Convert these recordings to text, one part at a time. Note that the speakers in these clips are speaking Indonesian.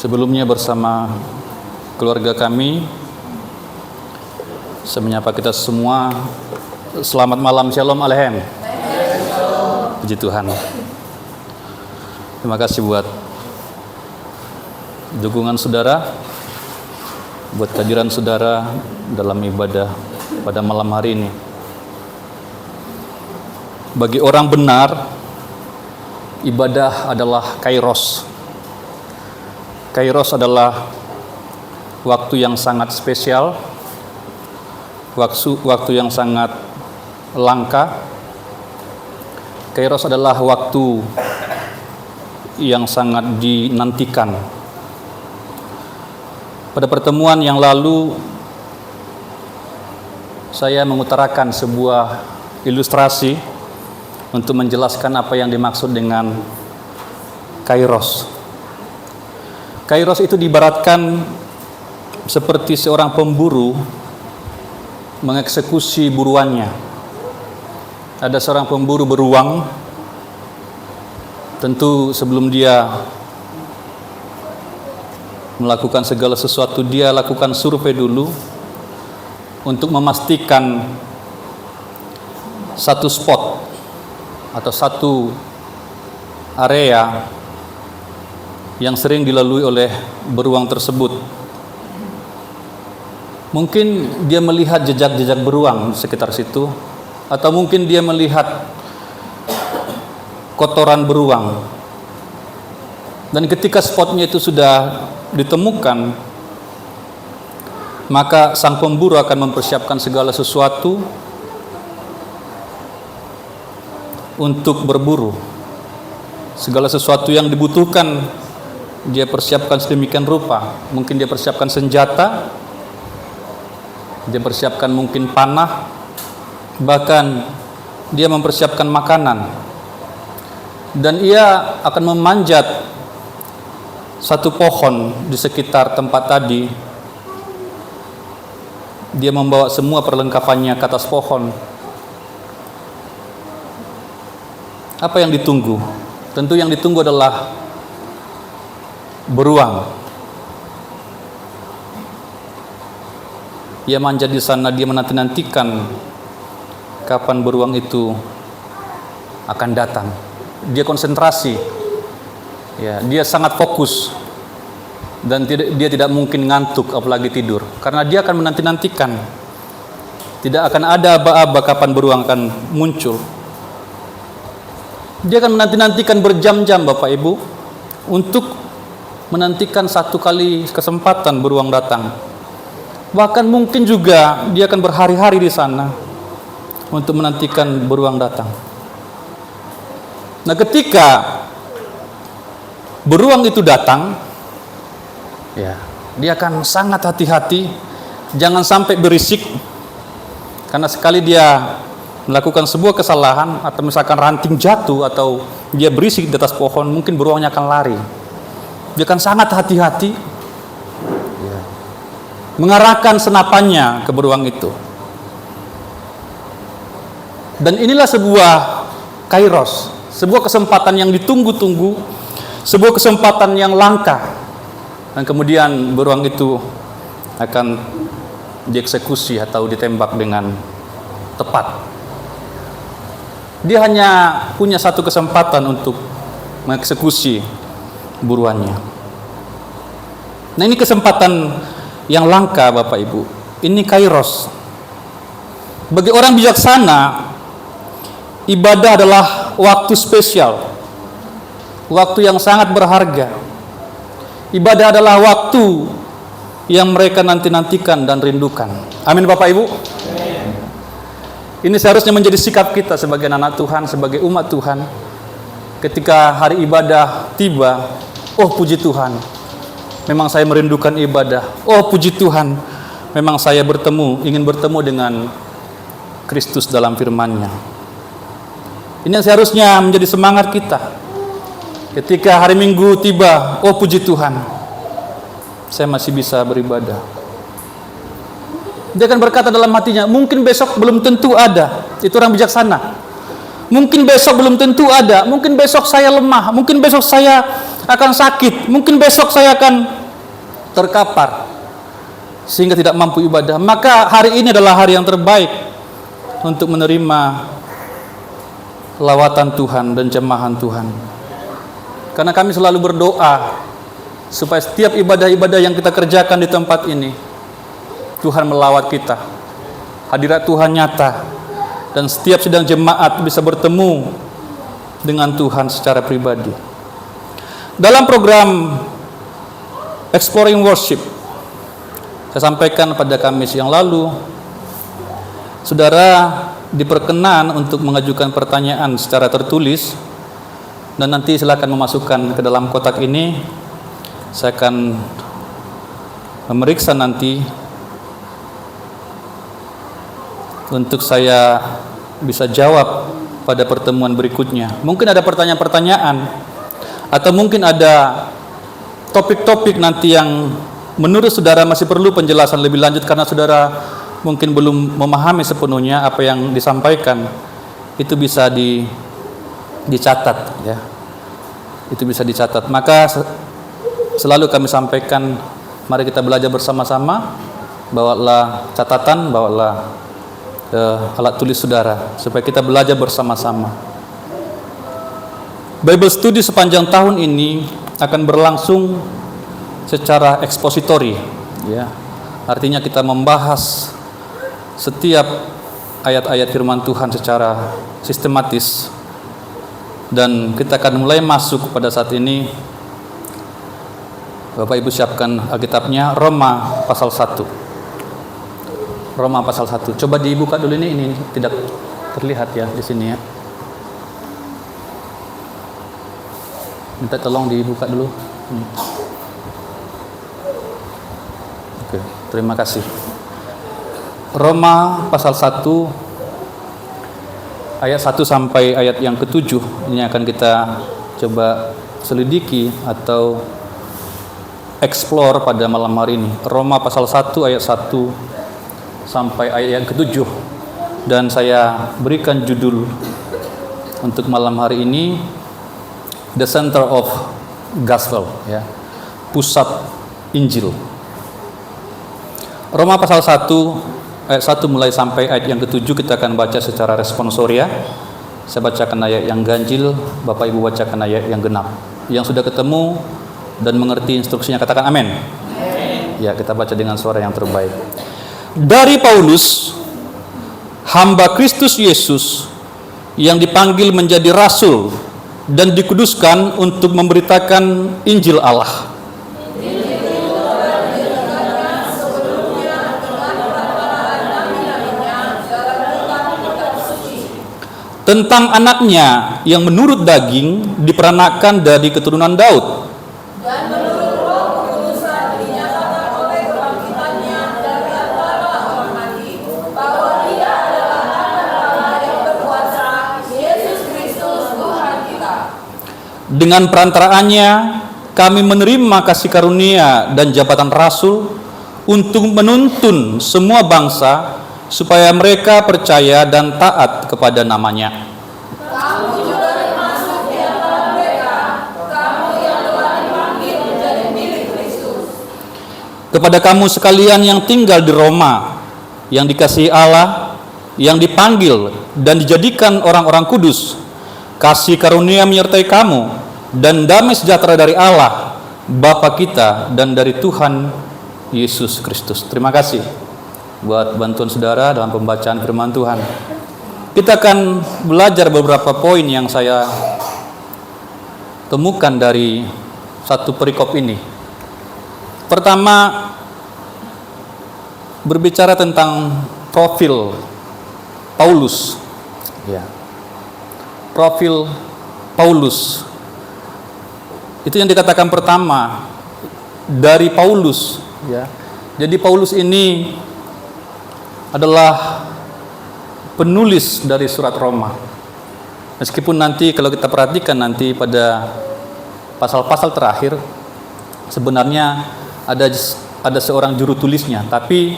Sebelumnya bersama keluarga kami, saya menyapa kita semua. Selamat malam, Shalom Alehem. Puji Tuhan. Terima kasih buat dukungan saudara, buat kehadiran saudara dalam ibadah pada malam hari ini. Bagi orang benar, ibadah adalah kairos. Kairos adalah waktu yang sangat spesial, waktu yang sangat langka. Kairos adalah waktu yang sangat dinantikan. Pada pertemuan yang lalu, saya mengutarakan sebuah ilustrasi untuk menjelaskan apa yang dimaksud dengan kairos. Kairos itu diibaratkan seperti seorang pemburu mengeksekusi buruannya. Ada seorang pemburu beruang, tentu sebelum dia melakukan segala sesuatu, dia lakukan survei dulu untuk memastikan satu spot atau satu area yang sering dilalui oleh beruang tersebut. Mungkin dia melihat jejak-jejak beruang di sekitar situ, atau mungkin dia melihat kotoran beruang. Dan ketika spotnya itu sudah ditemukan, maka sang pemburu akan mempersiapkan segala sesuatu untuk berburu. Segala sesuatu yang dibutuhkan dia persiapkan sedemikian rupa. Mungkin dia persiapkan senjata, dia persiapkan mungkin panah, bahkan dia mempersiapkan makanan. Dan ia akan memanjat satu pohon di sekitar tempat tadi. Dia membawa semua perlengkapannya ke atas pohon. Apa yang ditunggu? Tentu yang ditunggu adalah beruang. Ia manjat di sana, dia menanti-nantikan kapan beruang itu akan datang. Dia konsentrasi, ya, dia sangat fokus, dan dia tidak mungkin ngantuk apalagi tidur, karena dia akan menanti-nantikan. Tidak akan ada aba-aba kapan beruang akan muncul. Dia akan menanti-nantikan berjam-jam, Bapak Ibu, untuk menantikan satu kali kesempatan beruang datang. Bahkan mungkin juga dia akan berhari-hari di sana untuk menantikan beruang datang. Nah, ketika beruang itu datang, ya, dia akan sangat hati-hati, jangan sampai berisik, karena sekali dia melakukan sebuah kesalahan, atau misalkan ranting jatuh, atau dia berisik di atas pohon, mungkin beruangnya akan lari. Dia akan sangat hati-hati, ya, mengarahkan senapannya ke beruang itu. Dan inilah sebuah kairos, sebuah kesempatan yang ditunggu-tunggu, sebuah kesempatan yang langka. Dan kemudian beruang itu akan dieksekusi atau ditembak dengan tepat. Dia hanya punya satu kesempatan untuk mengeksekusi buruannya. Nah, ini kesempatan yang langka, Bapak Ibu. Ini kairos. Bagi orang bijaksana, ibadah adalah waktu spesial, waktu yang sangat berharga. Ibadah adalah waktu yang mereka nanti-nantikan dan rindukan. Amin, Bapak Ibu. Ini seharusnya menjadi sikap kita sebagai anak Tuhan, sebagai umat Tuhan. Ketika hari ibadah tiba, oh puji Tuhan, memang saya merindukan ibadah. Oh puji Tuhan, memang saya ingin bertemu dengan Kristus dalam firman-Nya. Ini yang seharusnya menjadi semangat kita. Ketika hari Minggu tiba, oh puji Tuhan, saya masih bisa beribadah. Dia akan berkata dalam hatinya, mungkin besok belum tentu ada. Itu orang bijaksana. Mungkin besok belum tentu ada. Mungkin besok saya lemah. Mungkin besok saya akan sakit, mungkin besok saya akan terkapar sehingga tidak mampu ibadah, maka hari ini adalah hari yang terbaik untuk menerima lawatan Tuhan dan jemahan Tuhan. Karena kami selalu berdoa supaya setiap ibadah-ibadah yang kita kerjakan di tempat ini, Tuhan melawat kita, hadirat Tuhan nyata, dan setiap sidang jemaat bisa bertemu dengan Tuhan secara pribadi. Dalam program Exploring Worship, saya sampaikan pada Kamis yang lalu, saudara diperkenan untuk mengajukan pertanyaan secara tertulis, dan nanti silakan memasukkan ke dalam kotak ini. Saya akan memeriksa nanti untuk saya bisa jawab pada pertemuan berikutnya. Mungkin ada pertanyaan-pertanyaan, atau mungkin ada topik-topik nanti yang menurut saudara masih perlu penjelasan lebih lanjut karena saudara mungkin belum memahami sepenuhnya apa yang disampaikan. Itu bisa dicatat, ya. Itu bisa dicatat. Maka selalu kami sampaikan, mari kita belajar bersama-sama. Bawalah catatan, bawalah alat tulis saudara supaya kita belajar bersama-sama. Bible study sepanjang tahun ini akan berlangsung secara ekspositori, ya. Artinya kita membahas setiap ayat-ayat firman Tuhan secara sistematis, dan kita akan mulai masuk pada saat ini. Bapak Ibu siapkan Alkitabnya, Roma pasal 1. Roma pasal 1. Coba dibuka dulu ini tidak terlihat ya di sini ya. Minta tolong dibuka dulu. Oke, terima kasih. Roma pasal 1 ayat 1 sampai ayat yang ke-7 ini akan kita coba selidiki atau explore pada malam hari ini. Roma pasal 1 ayat 1 sampai ayat yang ke-7, dan saya berikan judul untuk malam hari ini The Center of Gospel, ya. Pusat Injil. Roma pasal 1 ayat 1 mulai sampai ayat yang ke-7 kita akan baca secara responsoria. Saya bacakan ayat yang ganjil, Bapak Ibu bacakan ayat yang genap. Yang sudah ketemu dan mengerti instruksinya katakan amin. Ya, kita baca dengan suara yang terbaik. Dari Paulus, hamba Kristus Yesus yang dipanggil menjadi rasul dan dikuduskan untuk memberitakan Injil Allah. Tentang anaknya yang menurut daging diperanakkan dari keturunan Daud, dan menurut Roh kekudusan dinyatakan oleh kebangkitannya dari antara orang mati, bahwa Dia adalah Anak Allah yang berkuasa, Yesus Kristus Tuhan kita. Dengan perantaraannya kami menerima kasih karunia dan jabatan rasul untuk menuntun semua bangsa supaya mereka percaya dan taat kepada namanya. Kamu juga termasuk di antara mereka, kamu yang telah dipanggil menjadi milik Kristus. Kepada kamu sekalian yang tinggal di Roma, yang dikasihi Allah, yang dipanggil dan dijadikan orang-orang kudus, kasih karunia menyertai kamu, dan damai sejahtera dari Allah, Bapa kita, dan dari Tuhan Yesus Kristus. Terima kasih buat bantuan saudara dalam pembacaan firman Tuhan. Kita akan belajar beberapa poin yang saya temukan dari satu perikop ini. Pertama, berbicara tentang profil Paulus. Ya. Profil Paulus. Itu yang dikatakan pertama dari Paulus, ya. Jadi Paulus ini adalah penulis dari surat Roma. Meskipun nanti kalau kita perhatikan nanti pada pasal-pasal terakhir sebenarnya ada seorang juru tulisnya, tapi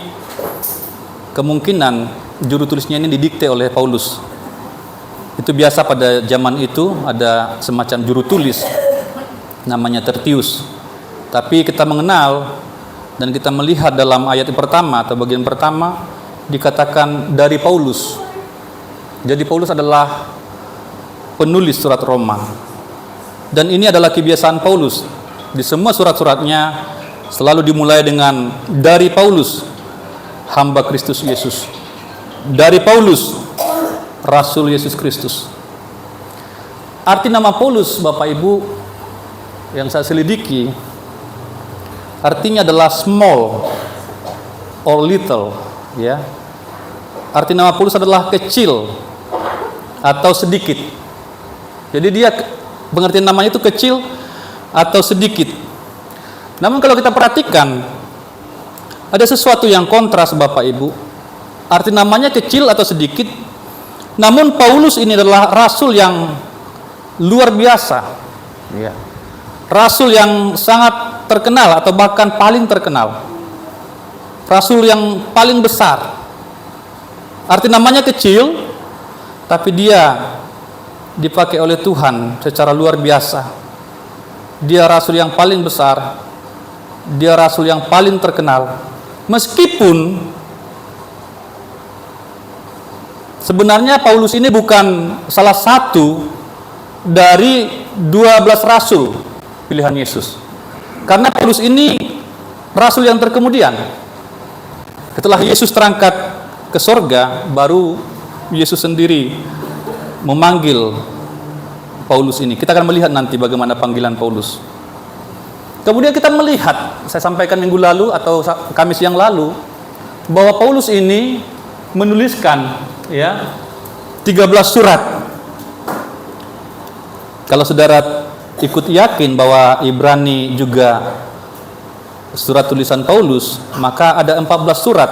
kemungkinan juru tulisnya ini didikte oleh Paulus. Itu biasa pada zaman itu ada semacam juru tulis namanya Tertius. Tapi kita mengenal dan kita melihat dalam ayat pertama atau bagian pertama dikatakan dari Paulus. Jadi Paulus adalah penulis surat Roma. Dan ini adalah kebiasaan Paulus. Di semua surat-suratnya selalu dimulai dengan dari Paulus, hamba Kristus Yesus. Dari Paulus, Rasul Yesus Kristus. Arti nama Paulus, Bapak Ibu, yang saya selidiki, artinya adalah small or little, ya. Arti nama Paulus adalah kecil atau sedikit. Jadi dia pengertian namanya itu kecil atau sedikit. Namun kalau kita perhatikan, ada sesuatu yang kontras, Bapak Ibu. Arti namanya kecil atau sedikit, namun Paulus ini adalah rasul yang luar biasa, ya. Rasul yang sangat terkenal atau bahkan paling terkenal, rasul yang paling besar. Arti namanya kecil, tapi dia dipakai oleh Tuhan secara luar biasa. Dia rasul yang paling besar, dia rasul yang paling terkenal. Meskipun sebenarnya Paulus ini bukan salah satu dari 12 rasul pilihan Yesus. Karena Paulus ini rasul yang terkemudian. Setelah Yesus terangkat ke sorga, baru Yesus sendiri memanggil Paulus ini. Kita akan melihat nanti bagaimana panggilan Paulus. Kemudian kita melihat, saya sampaikan minggu lalu atau Kamis yang lalu, bahwa Paulus ini menuliskan, ya, 13 surat. Kalau saudara ikut yakin bahwa Ibrani juga surat tulisan Paulus, maka ada 14 surat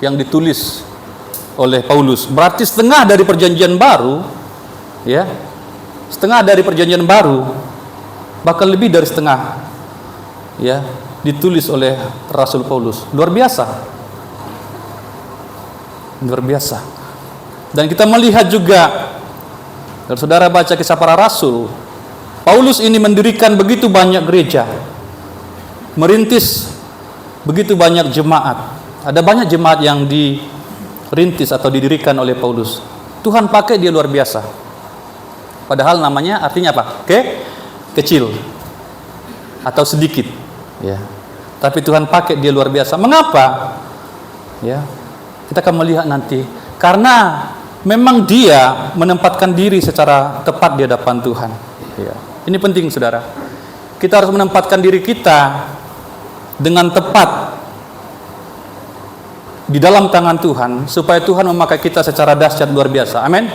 yang ditulis oleh Paulus. Berarti setengah dari perjanjian baru, ya, setengah dari perjanjian baru, bahkan lebih dari setengah, ya, ditulis oleh Rasul Paulus. Luar biasa, luar biasa. Dan kita melihat juga, kalau saudara baca kisah para rasul, Paulus ini mendirikan begitu banyak gereja, merintis begitu banyak jemaat. Ada banyak jemaat yang dirintis atau didirikan oleh Paulus. Tuhan pakai dia luar biasa. Padahal namanya artinya apa? Kecil atau sedikit, ya. Tapi Tuhan pakai dia luar biasa. Mengapa? Ya, kita akan melihat nanti. Karena memang dia menempatkan diri secara tepat di hadapan Tuhan. Ya. Ini penting, saudara. Kita harus menempatkan diri kita dengan tepat di dalam tangan Tuhan, supaya Tuhan memakai kita secara dahsyat luar biasa. Amin.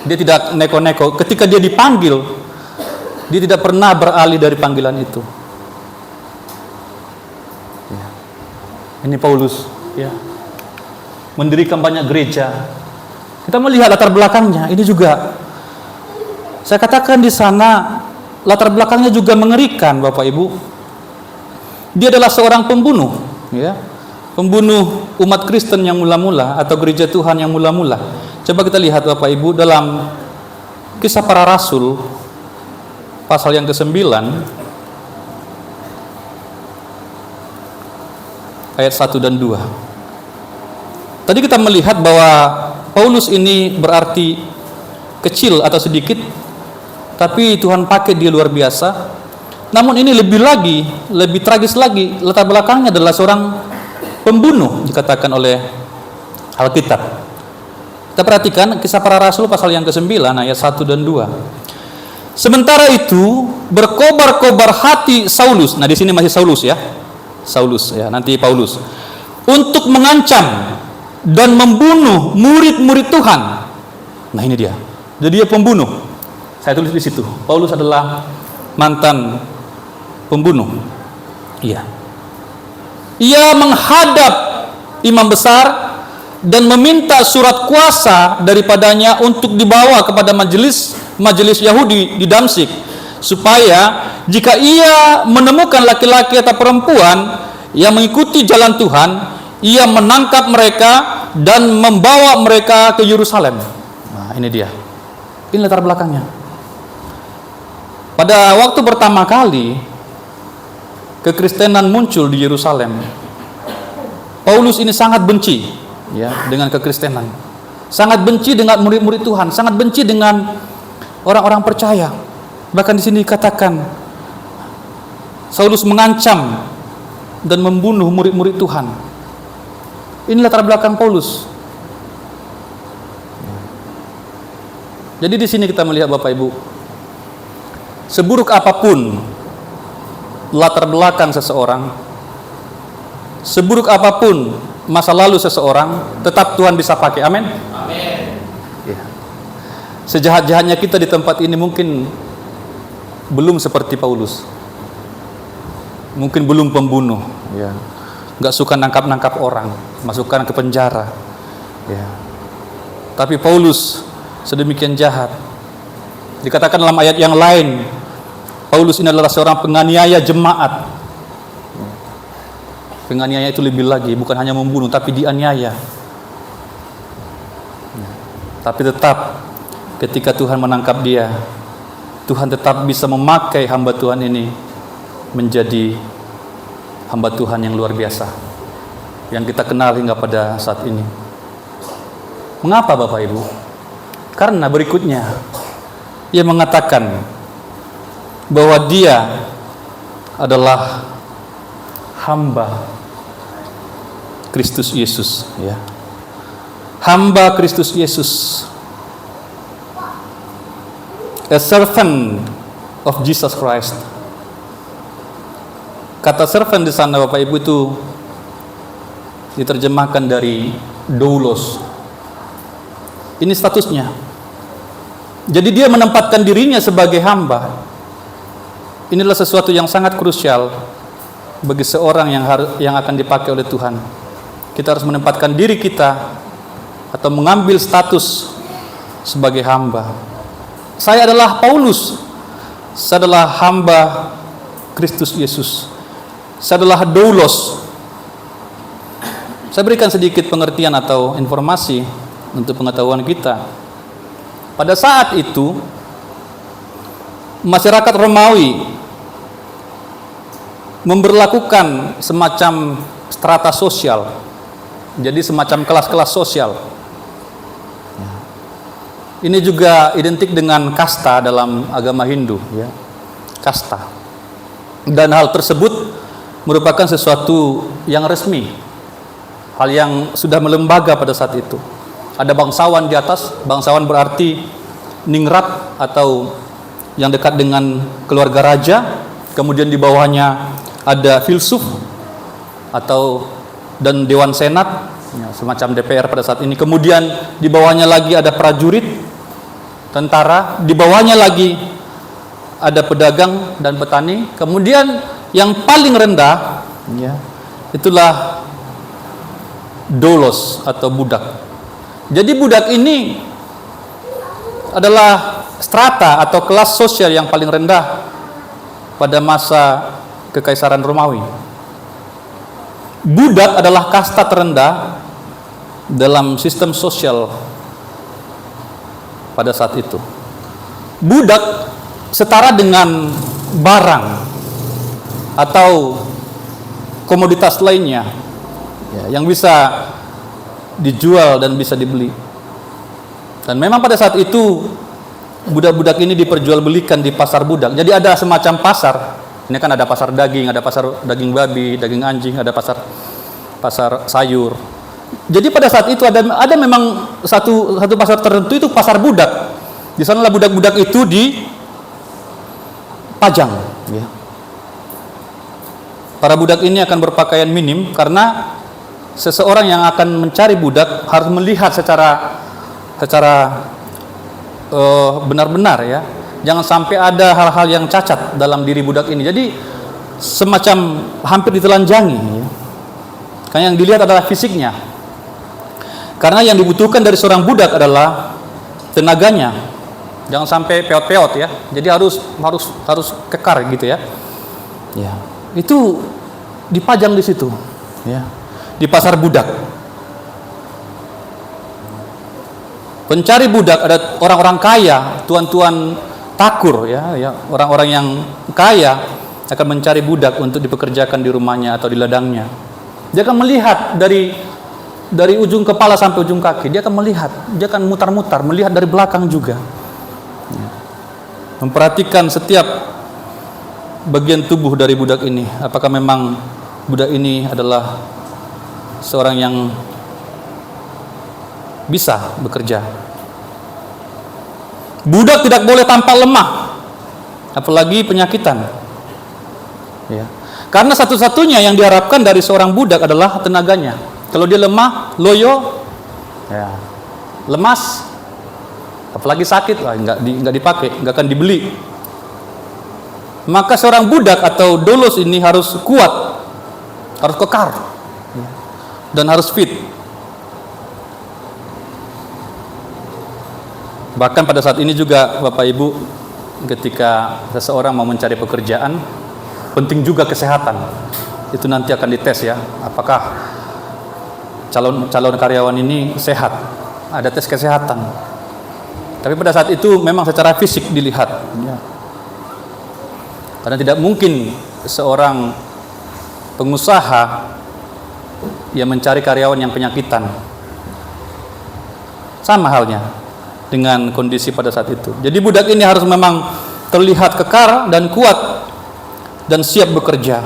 Dia tidak neko-neko. Ketika dia dipanggil, dia tidak pernah beralih dari panggilan itu. Ya. Ini Paulus, ya, mendirikan banyak gereja. Kita melihat latar belakangnya. Ini juga, saya katakan di sana, latar belakangnya juga mengerikan, Bapak Ibu. Dia adalah seorang pembunuh, ya. Pembunuh umat Kristen yang mula-mula atau gereja Tuhan yang mula-mula. Coba kita lihat, Bapak Ibu, dalam Kisah Para Rasul pasal yang ke-9 ayat 1 dan 2. Tadi kita melihat bahwa Paulus ini berarti kecil atau sedikit, tapi Tuhan pakai dia luar biasa. Namun ini lebih lagi, lebih tragis lagi, latar belakangnya adalah seorang pembunuh, dikatakan oleh Alkitab. Kita perhatikan Kisah Para Rasul pasal yang ke-9 ayat 1 dan 2. Sementara itu berkobar-kobar hati Saulus. Nah, di sini masih Saulus, ya. Saulus, ya, nanti Paulus. Untuk mengancam dan membunuh murid-murid Tuhan. Nah, ini dia. Jadi dia pembunuh. Saya tulis di situ. Paulus adalah mantan pembunuh. Iya. Ia menghadap imam besar dan meminta surat kuasa daripadanya untuk dibawa kepada majelis Yahudi di Damsyik, supaya jika ia menemukan laki-laki atau perempuan yang mengikuti jalan Tuhan, ia menangkap mereka dan membawa mereka ke Yerusalem. Nah, ini dia. Ini latar belakangnya. Pada waktu pertama kali kekristenan muncul di Yerusalem, Paulus ini sangat benci ya dengan kekristenan. Sangat benci dengan murid-murid Tuhan, sangat benci dengan orang-orang percaya. Bahkan di sini dikatakan Saulus mengancam dan membunuh murid-murid Tuhan. Ini latar belakang Paulus. Jadi di sini kita melihat Bapak Ibu, seburuk apapun latar belakang seseorang, seburuk apapun masa lalu seseorang, tetap Tuhan bisa pakai. Amin. Amin. Ya. Sejahat-jahatnya kita di tempat ini mungkin belum seperti Paulus, mungkin belum pembunuh, ya, nggak suka nangkap-nangkap orang, masukkan ke penjara, ya. Tapi Paulus sedemikian jahat. Dikatakan dalam ayat yang lain, Paulus ini adalah seorang penganiaya jemaat. Penganiaya itu lebih lagi, bukan hanya membunuh, tapi dianiaya. Tapi tetap ketika Tuhan menangkap dia, Tuhan tetap bisa memakai hamba Tuhan ini menjadi hamba Tuhan yang luar biasa, yang kita kenal hingga pada saat ini. Mengapa Bapak Ibu? Karena berikutnya ia mengatakan bahwa dia adalah hamba Kristus Yesus, ya. Hamba Kristus Yesus, a servant of Jesus Christ. Kata servant di sana Bapak Ibu itu diterjemahkan dari doulos. Ini statusnya. Jadi dia menempatkan dirinya sebagai hamba. Inilah sesuatu yang sangat krusial bagi seorang yang akan dipakai oleh Tuhan. Kita harus menempatkan diri kita atau mengambil status sebagai hamba. Saya adalah Paulus. Saya adalah hamba Kristus Yesus. Saya adalah doulos. Saya berikan sedikit pengertian atau informasi untuk pengetahuan kita. Pada saat itu masyarakat Romawi memberlakukan semacam strata sosial. Jadi semacam kelas-kelas sosial. Ini juga identik dengan kasta dalam agama Hindu, ya. Kasta. Dan hal tersebut merupakan sesuatu yang resmi. Hal yang sudah melembaga pada saat itu. Ada bangsawan di atas, bangsawan berarti ningrat atau yang dekat dengan keluarga raja. Kemudian di bawahnya ada filsuf atau dan dewan senat, ya, semacam DPR pada saat ini. Kemudian di bawahnya lagi ada prajurit, tentara. Di bawahnya lagi ada pedagang dan petani. Kemudian yang paling rendah, ya, itulah doulos atau budak. Jadi budak ini adalah strata atau kelas sosial yang paling rendah pada masa Kekaisaran Romawi. Budak adalah kasta terendah dalam sistem sosial pada saat itu. Budak setara dengan barang atau komoditas lainnya, ya, yang bisa dijual dan bisa dibeli. Dan memang pada saat itu budak-budak ini diperjualbelikan di pasar budak. Jadi ada semacam pasar. Ini kan ada pasar daging, ada pasar daging babi, daging anjing, ada pasar sayur. Jadi pada saat itu ada memang satu pasar tertentu itu pasar budak. Di sanalah budak-budak itu dipajang, ya. Para budak ini akan berpakaian minim karena seseorang yang akan mencari budak harus melihat secara benar-benar, ya. Jangan sampai ada hal-hal yang cacat dalam diri budak ini. Jadi semacam hampir ditelanjangi, ya. Karena yang dilihat adalah fisiknya. Karena yang dibutuhkan dari seorang budak adalah tenaganya. Jangan sampai peot-peot, ya. Jadi harus kekar gitu, ya. Ya. Itu dipajang di situ, ya. Di pasar budak. Pencari budak ada orang-orang kaya, tuan-tuan takur ya, orang-orang yang kaya akan mencari budak untuk dipekerjakan di rumahnya atau di ladangnya. Dia akan melihat dari ujung kepala sampai ujung kaki, dia akan melihat, dia akan mutar-mutar, melihat dari belakang juga. Memperhatikan setiap bagian tubuh dari budak ini, apakah memang budak ini adalah seorang yang bisa bekerja. Budak tidak boleh tampak lemah, apalagi penyakitan. Ya. Karena satu-satunya yang diharapkan dari seorang budak adalah tenaganya. Kalau dia lemah, loyo, ya, lemas, apalagi sakit, nggak dipakai, nggak akan dibeli. Maka seorang budak atau doulos ini harus kuat, harus kekar, dan harus fit. Bahkan pada saat ini juga Bapak Ibu, ketika seseorang mau mencari pekerjaan, penting juga kesehatan. Itu nanti akan dites ya, apakah calon karyawan ini sehat. Ada tes kesehatan. Tapi pada saat itu memang secara fisik dilihat. Ya. Karena tidak mungkin seorang pengusaha yang mencari karyawan yang penyakitan. Sama halnya dengan kondisi pada saat itu. Jadi budak ini harus memang terlihat kekar dan kuat dan siap bekerja.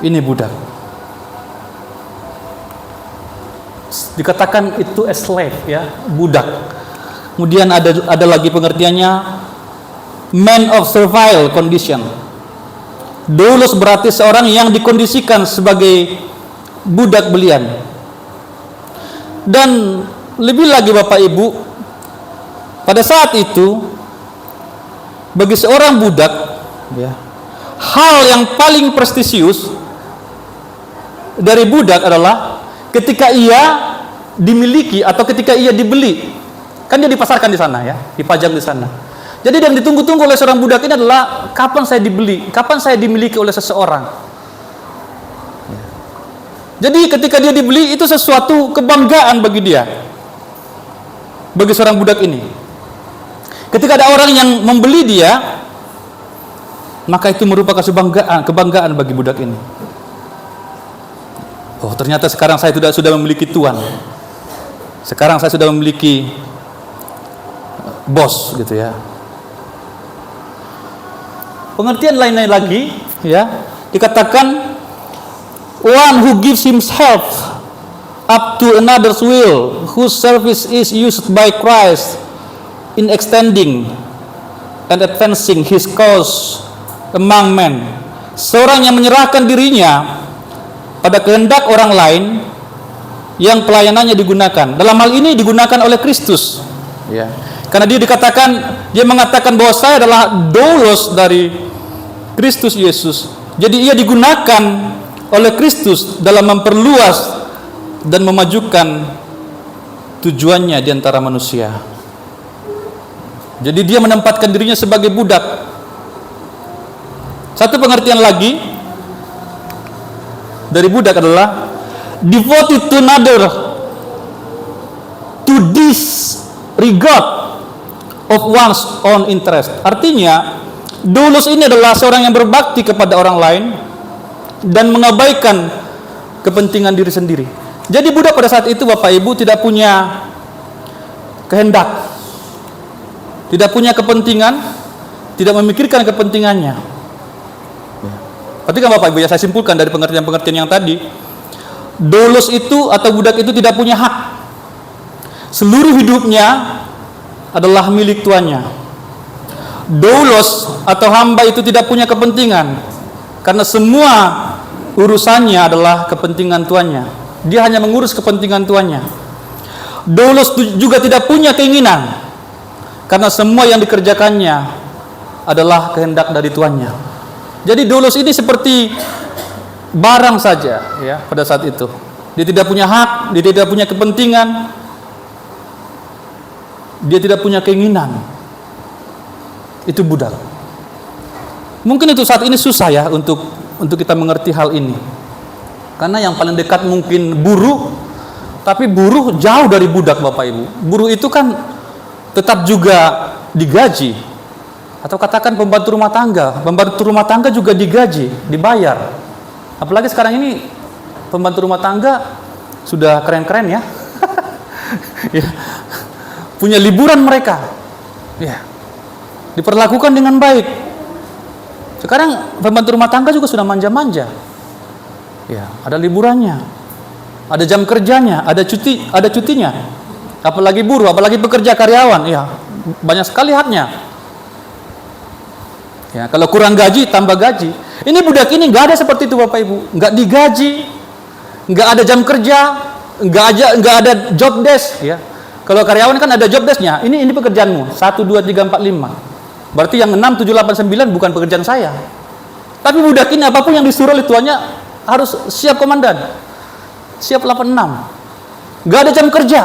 Ini budak. Dikatakan itu a slave ya, budak. Kemudian ada lagi pengertiannya man of servile condition. Doulos berarti seorang yang dikondisikan sebagai budak belian. Dan lebih lagi Bapak Ibu, pada saat itu bagi seorang budak ya, hal yang paling prestisius dari budak adalah ketika ia dimiliki atau ketika ia dibeli. Kan dia dipasarkan di sana ya, dipajang di sana. Jadi yang ditunggu-tunggu oleh seorang budak ini adalah kapan saya dibeli, kapan saya dimiliki oleh seseorang. Jadi ketika dia dibeli itu sesuatu kebanggaan bagi dia. Bagi seorang budak ini, ketika ada orang yang membeli dia, maka itu merupakan kebanggaan bagi budak ini. Oh, ternyata sekarang saya sudah memiliki tuan. Sekarang saya sudah memiliki bos, gitu ya. Pengertian lain-lain lagi, ya, dikatakan one who gives himself up to another's will, whose service is used by Christ in extending and advancing his cause among men. Seorang yang menyerahkan dirinya pada kehendak orang lain yang pelayanannya digunakan. Dalam hal ini digunakan oleh Kristus. Ya. Karena dia mengatakan bahwa saya adalah doulos dari Kristus Yesus. Jadi ia digunakan oleh Kristus dalam memperluas dan memajukan tujuannya di antara manusia. Jadi dia menempatkan dirinya sebagai budak. Satu pengertian lagi dari budak adalah devoted to another, to disregard of one's own interest. Artinya, doulos ini adalah seorang yang berbakti kepada orang lain dan mengabaikan kepentingan diri sendiri. Jadi budak pada saat itu Bapak Ibu tidak punya kehendak, tidak punya kepentingan, tidak memikirkan kepentingannya. Perhatikan Bapak Ibu, ya saya simpulkan dari pengertian-pengertian yang tadi, doulos itu atau budak itu tidak punya hak. Seluruh hidupnya adalah milik tuannya. Doulos atau hamba itu tidak punya kepentingan, karena semua urusannya adalah kepentingan tuannya. Dia hanya mengurus kepentingan tuannya. Doulos juga tidak punya keinginan, karena semua yang dikerjakannya adalah kehendak dari tuannya. Jadi doulos ini seperti barang saja ya pada saat itu. Dia tidak punya hak, dia tidak punya kepentingan, dia tidak punya keinginan. Itu budak. Mungkin itu saat ini susah ya untuk kita mengerti hal ini. Karena yang paling dekat mungkin buruh, tapi buruh jauh dari budak Bapak Ibu. Buruh itu kan tetap juga digaji. Atau katakan pembantu rumah tangga juga digaji, dibayar. Apalagi sekarang ini pembantu rumah tangga sudah keren-keren ya. Ya. Punya liburan mereka. Ya. Diperlakukan dengan baik. Sekarang pembantu rumah tangga juga sudah manja-manja. Ya, ada liburannya. Ada jam kerjanya, ada cutinya. Apalagi buruh, apalagi pekerja karyawan, ya, banyak sekali haknya. Ya, kalau kurang gaji, tambah gaji. Ini budak ini nggak ada seperti itu Bapak Ibu, nggak digaji, nggak ada jam kerja, nggak ada job desk. Ya, kalau karyawan kan ada job desknya. Ini pekerjaanmu, 1, 2, 3, 4, 5. Berarti yang 6, 7, 8, 9 bukan pekerjaan saya. Tapi budak ini apapun yang disuruh oleh tuannya harus siap komandan. Siap 86. Nggak ada jam kerja.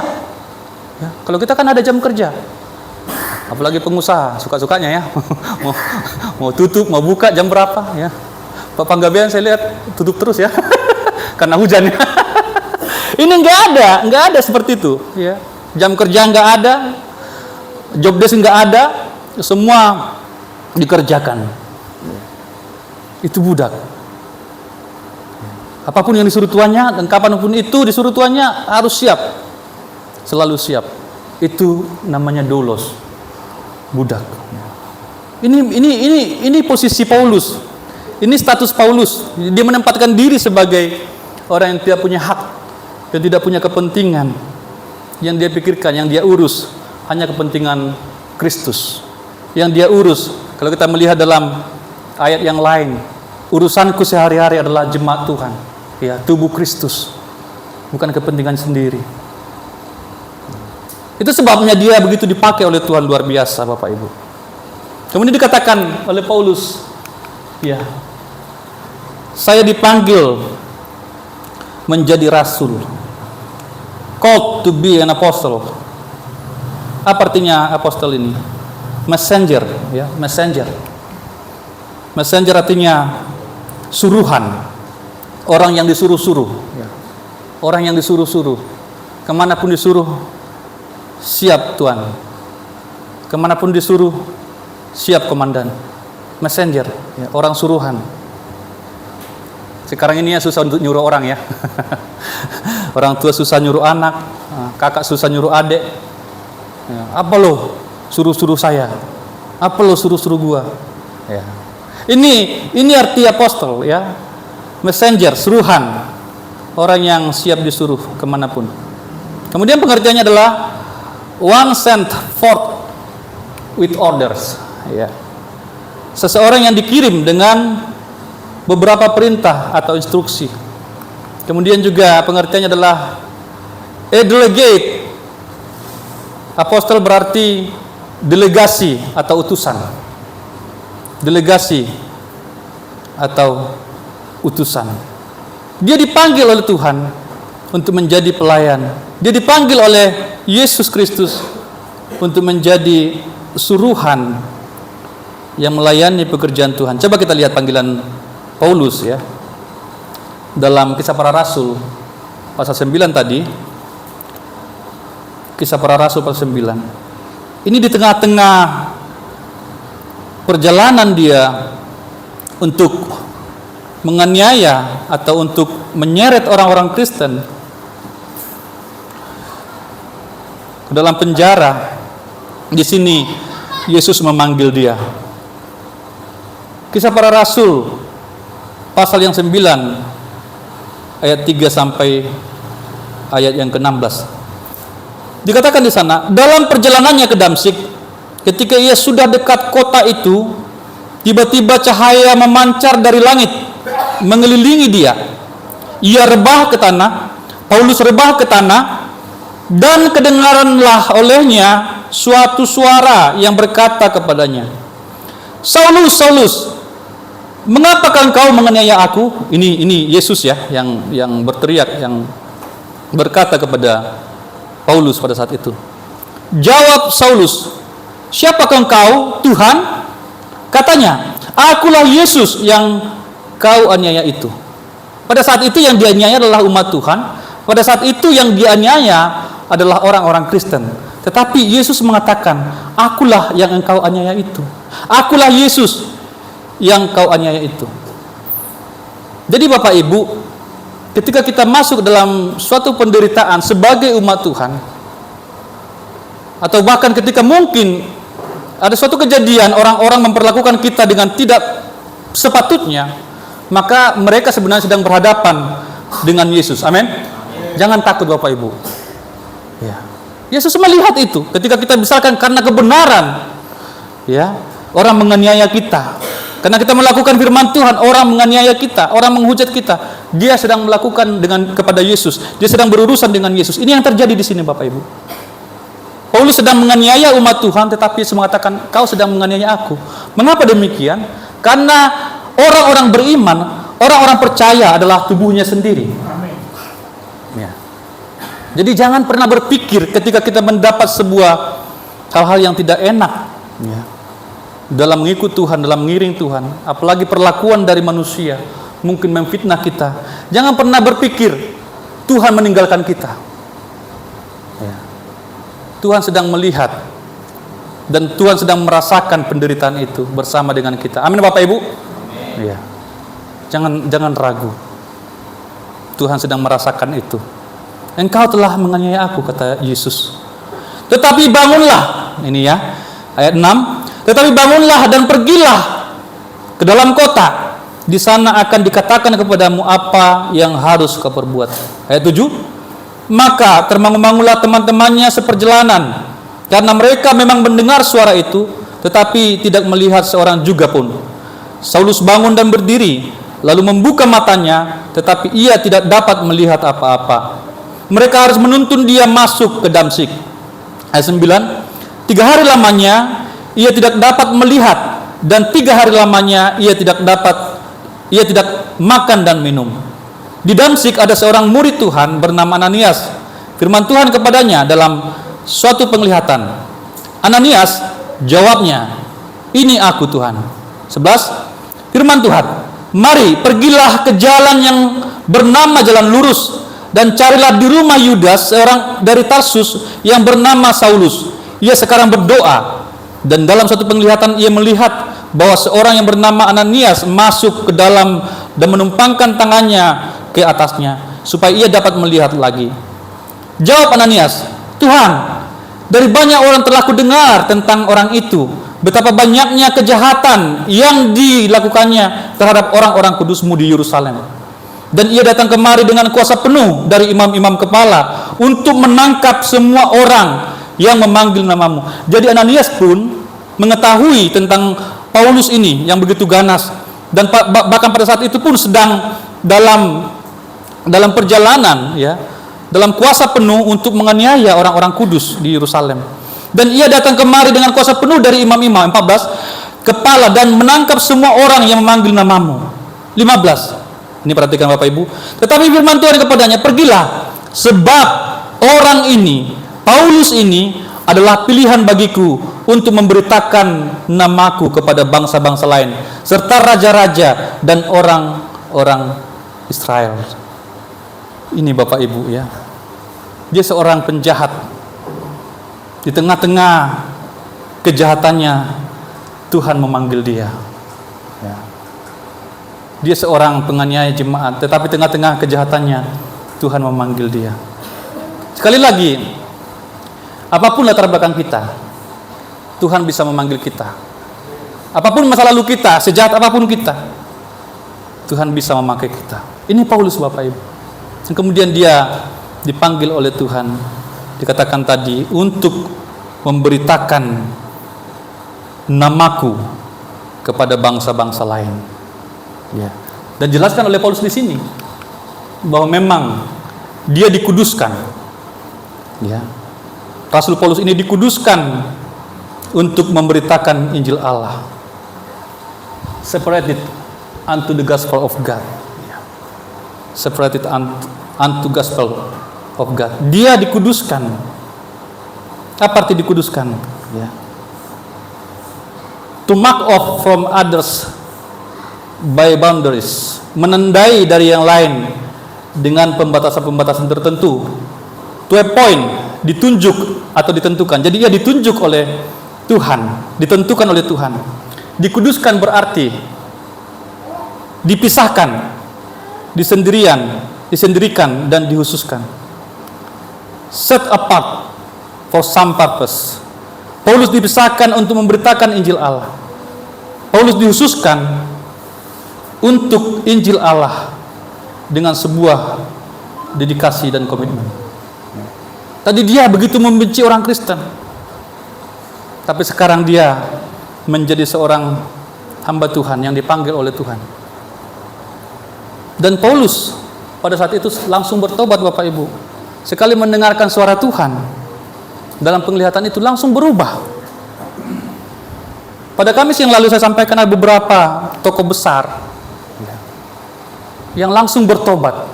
Ya, kalau kita kan ada jam kerja. Apalagi pengusaha, suka-sukanya ya. mau tutup, mau buka jam berapa ya. Pak Panggabean saya lihat tutup terus ya. Karena hujan ya. Ini nggak ada seperti itu ya. Jam kerja nggak ada, job desk nggak ada, semua dikerjakan. Itu budak. Apapun yang disuruh tuannya dan kapanpun itu disuruh tuannya harus siap, selalu siap. Itu namanya doulos, budak. Ini posisi Paulus, ini status Paulus. Dia menempatkan diri sebagai orang yang tidak punya hak, yang tidak punya kepentingan, yang dia pikirkan, yang dia urus hanya kepentingan Kristus. Yang dia urus, kalau kita melihat dalam ayat yang lain, urusanku sehari-hari adalah jemaat Tuhan. Ya, tubuh Kristus, bukan kepentingan sendiri. Itu sebabnya dia begitu dipakai oleh Tuhan, luar biasa Bapak Ibu. Kemudian dikatakan oleh Paulus, ya, saya dipanggil menjadi rasul, called to be an apostle. Apa artinya apostle ini? Messenger, ya, messenger. Messenger artinya suruhan. Orang yang disuruh-suruh, ya. Orang yang disuruh-suruh, kemanapun disuruh, siap Tuhan. Kemanapun disuruh, siap komandan. Messenger, ya, orang suruhan. Sekarang ini ya susah untuk nyuruh orang ya. Orang tua susah nyuruh anak, kakak susah nyuruh adik. Ya, apa lo suruh-suruh saya? Apa lo suruh-suruh gua? Ya. Ini arti apostol ya. Messenger, suruhan, orang yang siap disuruh kemanapun. Kemudian pengertiannya adalah one sent forth with orders. Ya. Seseorang yang dikirim dengan beberapa perintah atau instruksi. Kemudian juga pengertiannya adalah a delegate. Apostol berarti delegasi atau utusan. Delegasi atau utusan. Dia dipanggil oleh Tuhan untuk menjadi pelayan. Dia dipanggil oleh Yesus Kristus untuk menjadi suruhan yang melayani pekerjaan Tuhan. Coba kita lihat panggilan Paulus ya. Dalam Kisah Para Rasul pasal 9 tadi. Kisah Para Rasul pasal 9. Ini di tengah-tengah perjalanan dia untuk menganiaya atau untuk menyeret orang-orang Kristen ke dalam penjara. Di sini Yesus memanggil dia. Kisah Para Rasul pasal yang 9 ayat 3 sampai ayat yang ke-16. Dikatakan di sana, dalam perjalanannya ke Damsyik, ketika ia sudah dekat kota itu, tiba-tiba cahaya memancar dari langit mengelilingi dia. Ia rebah ke tanah, Paulus rebah ke tanah, dan kedengaranlah olehnya suatu suara yang berkata kepadanya, Saulus, Saulus, mengapakah engkau menganiaya aku? Ini Yesus ya, yang berteriak, yang berkata kepada Paulus pada saat itu. Jawab Saulus, siapakah engkau, Tuhan? Katanya, akulah Yesus yang kau aniaya itu. Pada saat itu yang dianiaya adalah umat Tuhan. Pada saat itu yang dianiaya adalah orang-orang Kristen. Tetapi Yesus mengatakan, akulah yang engkau aniaya itu. Akulah Yesus yang kau aniaya itu. Jadi Bapak Ibu, ketika kita masuk dalam suatu penderitaan sebagai umat Tuhan, atau bahkan ketika mungkin ada suatu kejadian orang-orang memperlakukan kita dengan tidak sepatutnya, maka mereka sebenarnya sedang berhadapan dengan Yesus. Amin. Jangan takut Bapak Ibu. Ya. Yesus melihat itu ketika kita misalkan karena kebenaran, ya, orang menganiaya kita. Karena kita melakukan firman Tuhan, orang menganiaya kita, orang menghujat kita. Dia sedang melakukan kepada Yesus. Dia sedang berurusan dengan Yesus. Ini yang terjadi di sini Bapak Ibu. Paulus sedang menganiaya umat Tuhan, tetapi Yesus mengatakan, kau sedang menganiaya aku. Mengapa demikian? Karena orang-orang beriman, orang-orang percaya adalah tubuhnya sendiri. Ya. Jadi jangan pernah berpikir ketika kita mendapat sebuah hal-hal yang tidak enak, ya, dalam mengikut Tuhan, dalam mengiring Tuhan, apalagi perlakuan dari manusia mungkin memfitnah kita. Jangan pernah berpikir Tuhan meninggalkan kita. Ya. Tuhan sedang melihat dan Tuhan sedang merasakan penderitaan itu bersama dengan kita. Amin Bapak Ibu. Ya. Jangan ragu. Tuhan sedang merasakan itu. Engkau telah menganiaya aku, kata Yesus. Tetapi bangunlah, ini ya, ayat 6. Tetapi bangunlah dan pergilah ke dalam kota. Di sana akan dikatakan kepadamu apa yang harus kau perbuat. Ayat 7. Maka termangu-mangulah teman-temannya seperjalanan, karena mereka memang mendengar suara itu, tetapi tidak melihat seorang juga pun. Saulus bangun dan berdiri, lalu membuka matanya, tetapi ia tidak dapat melihat apa-apa. Mereka harus menuntun dia masuk ke Damsyik. Ayat 9. 3 hari lamanya ia tidak dapat melihat, dan 3 hari lamanya ia tidak makan dan minum. Di Damsyik ada seorang murid Tuhan bernama Ananias. Firman Tuhan kepadanya dalam suatu penglihatan. Ananias, jawabnya, ini aku Tuhan. 11. Firman Tuhan, mari pergilah ke jalan yang bernama jalan lurus, dan carilah di rumah Yudas seorang dari Tarsus yang bernama Saulus. Ia sekarang berdoa, dan dalam satu penglihatan ia melihat bahwa seorang yang bernama Ananias masuk ke dalam dan menumpangkan tangannya ke atasnya supaya ia dapat melihat lagi. Jawab Ananias, Tuhan, dari banyak orang telah kudengar tentang orang itu, betapa banyaknya kejahatan yang dilakukannya terhadap orang-orang kudus-Mu di Yerusalem. Dan ia datang kemari dengan kuasa penuh dari imam-imam kepala untuk menangkap semua orang yang memanggil namamu. Jadi Ananias pun mengetahui tentang Paulus ini yang begitu ganas, dan bahkan pada saat itu pun sedang dalam perjalanan, ya, dalam kuasa penuh untuk menganiaya orang-orang kudus di Yerusalem. Dan ia datang kemari dengan kuasa penuh dari imam-imam, 14, kepala, dan menangkap semua orang yang memanggil namamu. 15. Ini perhatikan Bapak Ibu. Tetapi firman Tuhan kepadanya, pergilah, sebab orang ini, Paulus ini adalah pilihan bagiku untuk memberitakan namaku kepada bangsa-bangsa lain, serta raja-raja dan orang-orang Israel. Ini Bapak Ibu, ya. Dia seorang penjahat. Di tengah-tengah kejahatannya, Tuhan memanggil dia. Ya. Dia seorang penganiaya jemaat, tetapi tengah-tengah kejahatannya Tuhan memanggil dia. Sekali lagi, apapun latar belakang kita, Tuhan bisa memanggil kita. Apapun masa lalu kita, sejahat apapun kita, Tuhan bisa memakai kita. Ini Paulus Bapak Ibu. Dan kemudian dia dipanggil oleh Tuhan, dikatakan tadi, untuk memberitakan namaku kepada bangsa-bangsa lain. Ya. Dan jelaskan oleh Paulus di sini bahwa memang dia dikuduskan. Ya. Rasul Paulus ini dikuduskan untuk memberitakan Injil Allah. Separated unto the gospel of God. Ya. Separated unto gospel of God. Dia dikuduskan. Apa arti dikuduskan? Ya. To mark off from others by boundaries, menandai dari yang lain dengan pembatasan-pembatasan tertentu. To a point, ditunjuk atau ditentukan. Jadi ia ditunjuk oleh Tuhan, ditentukan oleh Tuhan. Dikuduskan berarti dipisahkan, disendirikan dan dihususkan. Set apart for some purpose. Paulus dipisahkan untuk memberitakan Injil Allah. Paulus dihususkan untuk Injil Allah dengan sebuah dedikasi dan komitmen. Tadi dia begitu membenci orang Kristen, tapi sekarang dia menjadi seorang hamba Tuhan yang dipanggil oleh Tuhan. Dan Paulus pada saat itu langsung bertobat, Bapak Ibu. Sekali mendengarkan suara Tuhan dalam penglihatan itu langsung berubah. Pada Kamis yang lalu saya sampaikan ada beberapa tokoh besar yang langsung bertobat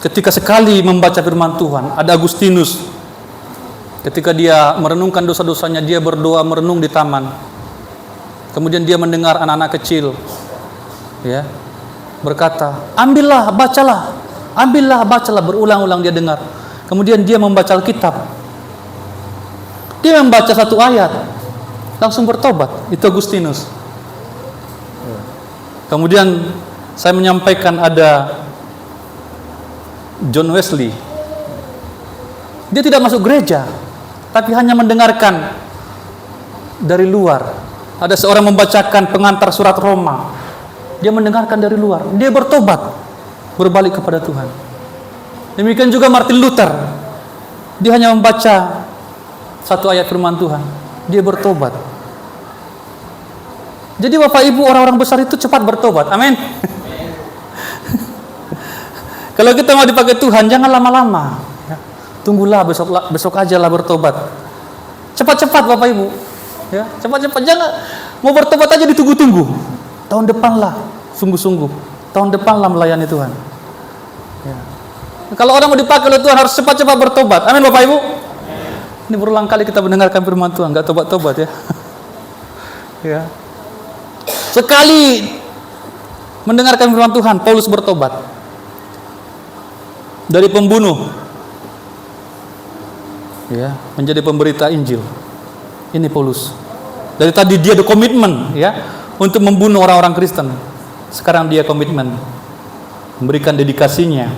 ketika sekali membaca firman Tuhan. Ada Agustinus, ketika dia merenungkan dosa-dosanya, dia berdoa merenung di taman. Kemudian dia mendengar anak-anak kecil ya berkata, ambillah, bacalah, berulang-ulang dia dengar. Kemudian dia membaca Alkitab. Dia membaca satu ayat, langsung bertobat. Itu Agustinus. Kemudian saya menyampaikan ada John Wesley. Dia tidak masuk gereja, tapi hanya mendengarkan dari luar. Ada seorang membacakan pengantar surat Roma. Dia mendengarkan dari luar. Dia bertobat, berbalik kepada Tuhan. Demikian juga Martin Luther. Dia hanya membaca satu ayat firman Tuhan, dia bertobat. Jadi Bapak Ibu, orang-orang besar itu cepat bertobat. Amin. Kalau kita mau dipakai Tuhan, jangan lama-lama. Tunggulah, besok aja lah bertobat. Cepat-cepat Bapak Ibu. Ya, cepat-cepat. Jangan mau bertobat aja ditunggu-tunggu. Tahun depan lah, sungguh-sungguh. Tahun depan lah melayani Tuhan. Ya. Kalau orang mau dipakai oleh Tuhan harus cepat-cepat bertobat. Amin Bapak Ibu. Ini berulang kali kita mendengarkan firman Tuhan, nggak tobat-tobat ya. Ya. Sekali mendengarkan firman Tuhan, Paulus bertobat dari pembunuh, ya, menjadi pemberita Injil. Ini Paulus. Dari tadi dia ada komitmen, ya, untuk membunuh orang-orang Kristen. Sekarang dia komitmen memberikan dedikasinya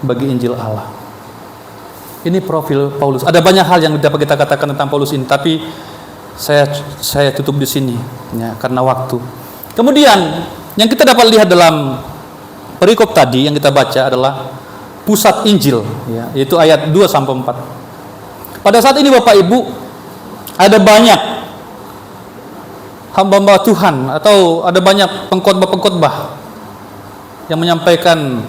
bagi Injil Allah. Ini profil Paulus. Ada banyak hal yang dapat kita katakan tentang Paulus ini, tapi saya tutup di sini ya, karena waktu. Kemudian yang kita dapat lihat dalam perikop tadi yang kita baca adalah pusat Injil, ya, yaitu ayat 2 sampai 4. Pada saat ini Bapak Ibu, ada banyak hamba-hamba Tuhan atau ada banyak pengkhotbah-pengkhotbah yang menyampaikan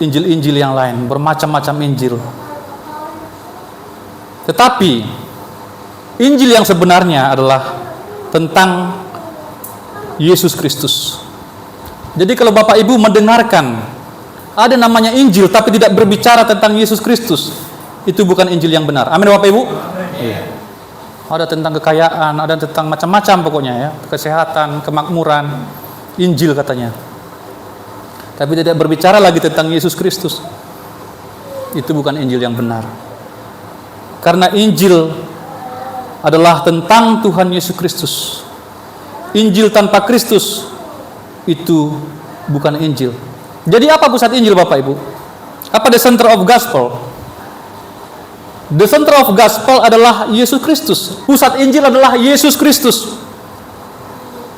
Injil-Injil yang lain, bermacam-macam Injil. Tetapi Injil yang sebenarnya adalah tentang Yesus Kristus. Jadi kalau Bapak Ibu mendengarkan ada namanya Injil tapi tidak berbicara tentang Yesus Kristus, itu bukan Injil yang benar. Amin Bapak Ibu? Iya. Ada tentang kekayaan, ada tentang macam-macam pokoknya ya, kesehatan, kemakmuran, Injil katanya. Tapi tidak berbicara lagi tentang Yesus Kristus. Itu bukan Injil yang benar. Karena Injil adalah tentang Tuhan Yesus Kristus. Injil tanpa Kristus itu bukan Injil. Jadi apa pusat Injil Bapak Ibu? Apa the center of gospel? The center of gospel adalah Yesus Kristus. Pusat Injil adalah Yesus Kristus.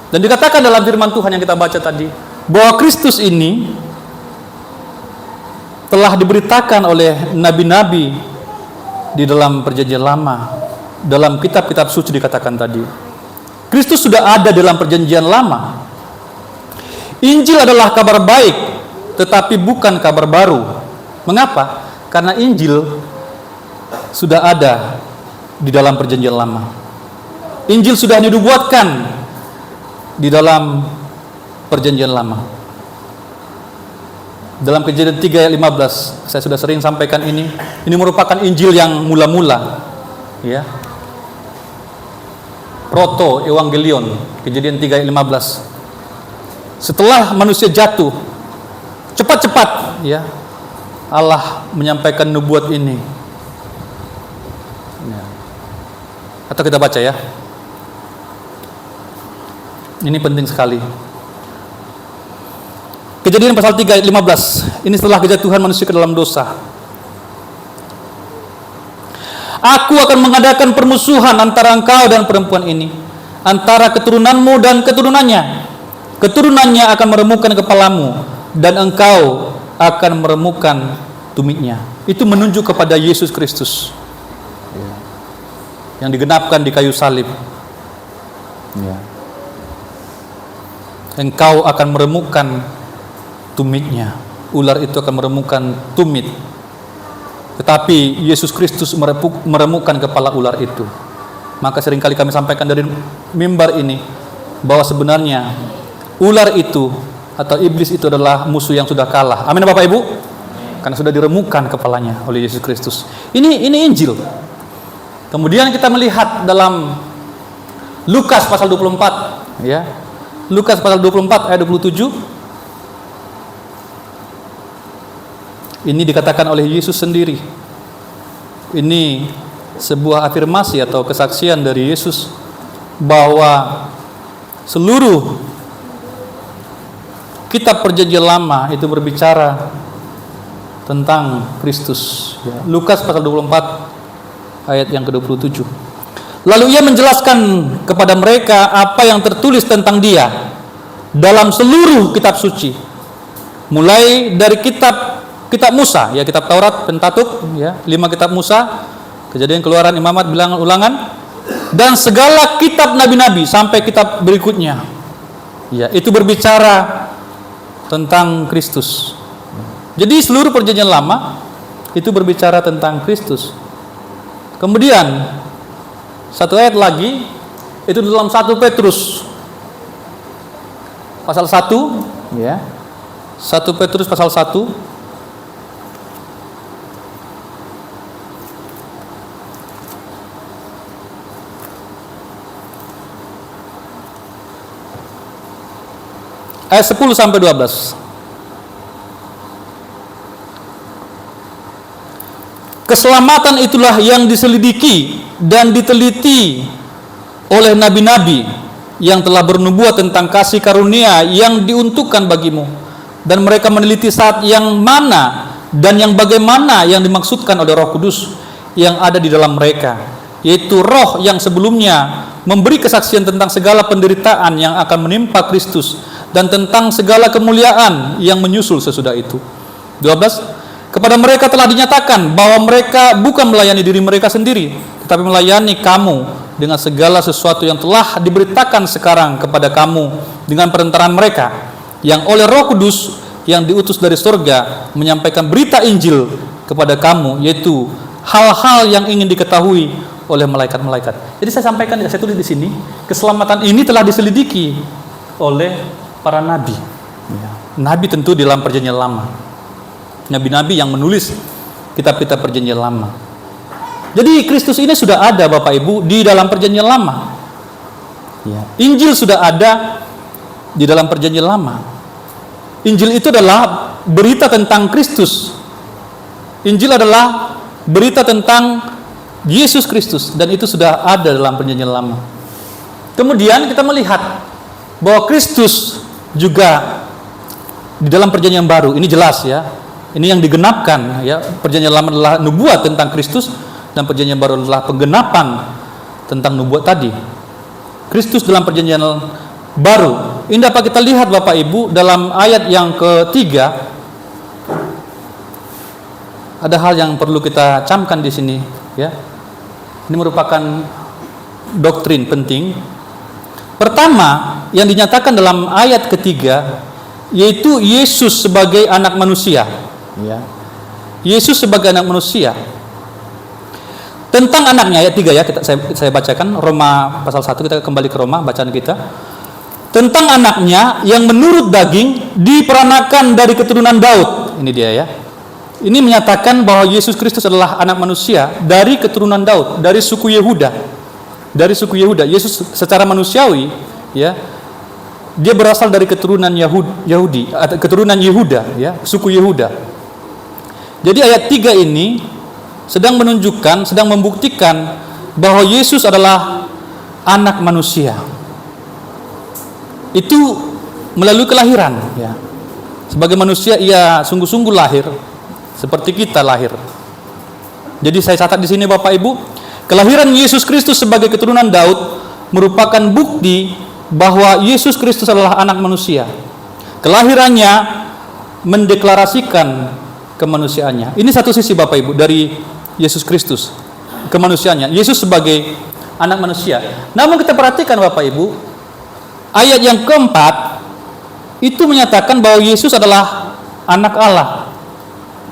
Dan dikatakan dalam firman Tuhan yang kita baca tadi, bahwa Kristus ini telah diberitakan oleh nabi-nabi di dalam perjanjian lama. Dalam kitab-kitab suci dikatakan tadi, Kristus sudah ada dalam perjanjian lama. Injil adalah kabar baik, tetapi bukan kabar baru. Mengapa? Karena Injil sudah ada di dalam perjanjian lama. Injil sudah dinubuatkan di dalam perjanjian lama. Dalam Kejadian 3 ayat 15, saya sudah sering sampaikan ini. Ini merupakan Injil yang mula-mula, ya. Proto Evangelion, Kejadian 3 ayat 15. Setelah manusia jatuh, cepat-cepat, ya, Allah menyampaikan nubuat ini? Ya. Atau kita baca ya. Ini penting sekali. Kejadian pasal 3 ayat 15. Ini setelah kejatuhan manusia ke dalam dosa. Aku akan mengadakan permusuhan antara engkau dan perempuan ini, antara keturunanmu dan keturunannya. Keturunannya akan meremukkan kepalamu, dan engkau akan meremukkan tumitnya. Itu menunjuk kepada Yesus Kristus yang digenapkan di kayu salib. Engkau akan meremukkan tumitnya. Ular itu akan meremukkan tumit. Tetapi Yesus Kristus meremukkan kepala ular itu. Maka seringkali kami sampaikan dari mimbar ini bahwa sebenarnya ular itu atau iblis itu adalah musuh yang sudah kalah. Amin Bapak Ibu? Karena sudah diremukkan kepalanya oleh Yesus Kristus. Ini Injil. Kemudian kita melihat dalam Lukas pasal 24, ya. Lukas pasal 24 ayat 27. Ini dikatakan oleh Yesus sendiri. Ini sebuah afirmasi atau kesaksian dari Yesus bahwa seluruh kitab perjanjian lama itu berbicara tentang Kristus. Lukas pasal 24 ayat yang ke-27. Lalu ia menjelaskan kepada mereka apa yang tertulis tentang dia dalam seluruh kitab suci, mulai dari kitab Musa, ya, kitab Taurat, Pentateuch, ya, 5 kitab Musa, Kejadian, Keluaran, Imamat, Bilangan, Ulangan, dan segala kitab nabi-nabi sampai kitab berikutnya. Ya, itu berbicara tentang Kristus. Jadi seluruh perjanjian lama itu berbicara tentang Kristus. Kemudian satu ayat lagi itu dalam 1 Petrus pasal 1, ya. 1 Petrus pasal 1 ayat 10 sampai 12. Keselamatan itulah yang diselidiki dan diteliti oleh nabi-nabi yang telah bernubuat tentang kasih karunia yang diuntukkan bagimu, dan mereka meneliti saat yang mana dan yang bagaimana yang dimaksudkan oleh Roh Kudus yang ada di dalam mereka, yaitu Roh yang sebelumnya memberi kesaksian tentang segala penderitaan yang akan menimpa Kristus dan tentang segala kemuliaan yang menyusul sesudah itu. 12. Kepada mereka telah dinyatakan bahwa mereka bukan melayani diri mereka sendiri, tetapi melayani kamu dengan segala sesuatu yang telah diberitakan sekarang kepada kamu dengan perantaraan mereka, yang oleh Roh Kudus yang diutus dari surga menyampaikan berita Injil kepada kamu, yaitu hal-hal yang ingin diketahui oleh malaikat-malaikat. Jadi saya sampaikan, saya tulis di sini, keselamatan ini telah diselidiki oleh para nabi. Nabi tentu di dalam perjanjian lama. Nabi-nabi yang menulis kitab-kitab perjanjian lama. Jadi Kristus ini sudah ada Bapak Ibu di dalam perjanjian lama. Injil sudah ada di dalam perjanjian lama. Injil itu adalah berita tentang Kristus. Injil adalah berita tentang Yesus Kristus, dan itu sudah ada dalam perjanjian lama. Kemudian kita melihat bahwa Kristus juga di dalam perjanjian baru. Ini jelas, ya. Ini yang digenapkan, ya. Perjanjian lama adalah nubuat tentang Kristus, dan perjanjian baru adalah penggenapan tentang nubuat tadi. Kristus dalam perjanjian baru. Ini dapat kita lihat Bapak Ibu dalam ayat yang ketiga. Ada hal yang perlu kita camkan di sini, ya. Ini merupakan doktrin penting. Pertama, yang dinyatakan dalam ayat ketiga, yaitu Yesus sebagai anak manusia. Ya. Yesus sebagai anak manusia. Tentang anaknya, ayat 3 ya, saya bacakan Roma pasal 1, kita kembali ke Roma, bacaan kita. Tentang anaknya yang menurut daging diperanakan dari keturunan Daud. Ini dia, ya. Ini menyatakan bahwa Yesus Kristus adalah anak manusia dari keturunan Daud, dari suku Yehuda. Dari suku Yehuda. Yesus secara manusiawi, ya, dia berasal dari keturunan Yahudi, keturunan Yehuda, ya, suku Yehuda. Jadi ayat 3 ini sedang menunjukkan, sedang membuktikan bahwa Yesus adalah anak manusia. Itu melalui kelahiran, ya. Sebagai manusia ia sungguh-sungguh lahir seperti kita lahir. Jadi saya catat di sini Bapak Ibu, kelahiran Yesus Kristus sebagai keturunan Daud merupakan bukti bahwa Yesus Kristus adalah anak manusia. Kelahirannya mendeklarasikan kemanusiaannya. Ini satu sisi Bapak Ibu dari Yesus Kristus, kemanusiaannya. Yesus sebagai anak manusia. Namun kita perhatikan Bapak Ibu, ayat yang keempat itu menyatakan bahwa Yesus adalah anak Allah.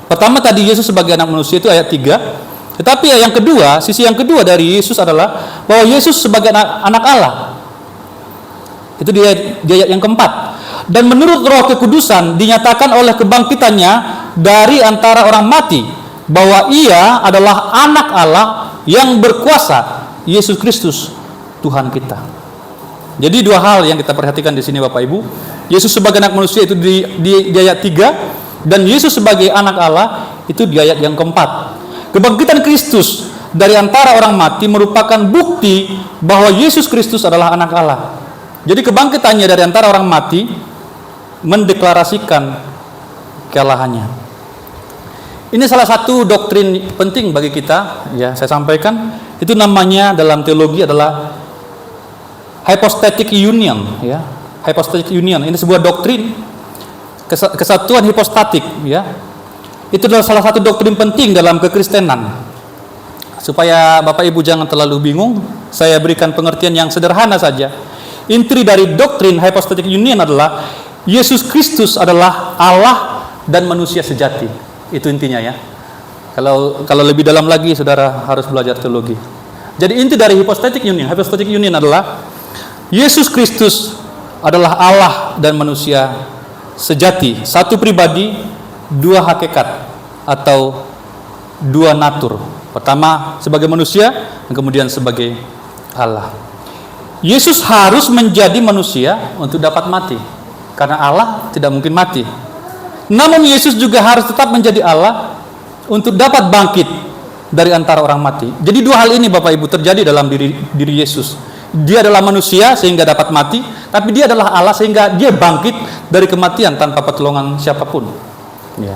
Pertama tadi Yesus sebagai anak manusia itu ayat 3. Tetapi yang kedua, sisi yang kedua dari Yesus adalah bahwa Yesus sebagai anak Allah. Itu di ayat yang keempat. Dan menurut Roh Kekudusan dinyatakan oleh kebangkitannya dari antara orang mati bahwa ia adalah anak Allah yang berkuasa, Yesus Kristus Tuhan kita. Jadi dua hal yang kita perhatikan di sini Bapak Ibu. Yesus sebagai anak manusia itu di ayat 3, dan Yesus sebagai anak Allah itu di ayat yang keempat. Kebangkitan Kristus dari antara orang mati merupakan bukti bahwa Yesus Kristus adalah anak Allah. Jadi kebangkitannya dari antara orang mati mendeklarasikan kealahannya. Ini salah satu doktrin penting bagi kita, ya saya sampaikan. Itu namanya dalam teologi adalah hypostatic union, ya. Hypostatic union ini sebuah doktrin kesatuan hipostatik, ya. Itu adalah salah satu doktrin penting dalam kekristenan. Supaya Bapak Ibu jangan terlalu bingung, saya berikan pengertian yang sederhana saja. Inti dari doktrin hypostatic union adalah Yesus Kristus adalah Allah dan manusia sejati. Itu intinya, ya. Kalau lebih dalam lagi saudara harus belajar teologi. Jadi inti dari hypostatic union adalah Yesus Kristus adalah Allah dan manusia sejati, satu pribadi, dua hakikat atau dua natur. Pertama sebagai manusia dan kemudian sebagai Allah. Yesus harus menjadi manusia untuk dapat mati, karena Allah tidak mungkin mati. Namun Yesus juga harus tetap menjadi Allah untuk dapat bangkit dari antara orang mati. Jadi dua hal ini Bapak Ibu terjadi dalam diri Yesus. Dia adalah manusia sehingga dapat mati, tapi dia adalah Allah sehingga dia bangkit dari kematian tanpa pertolongan siapapun. Ya.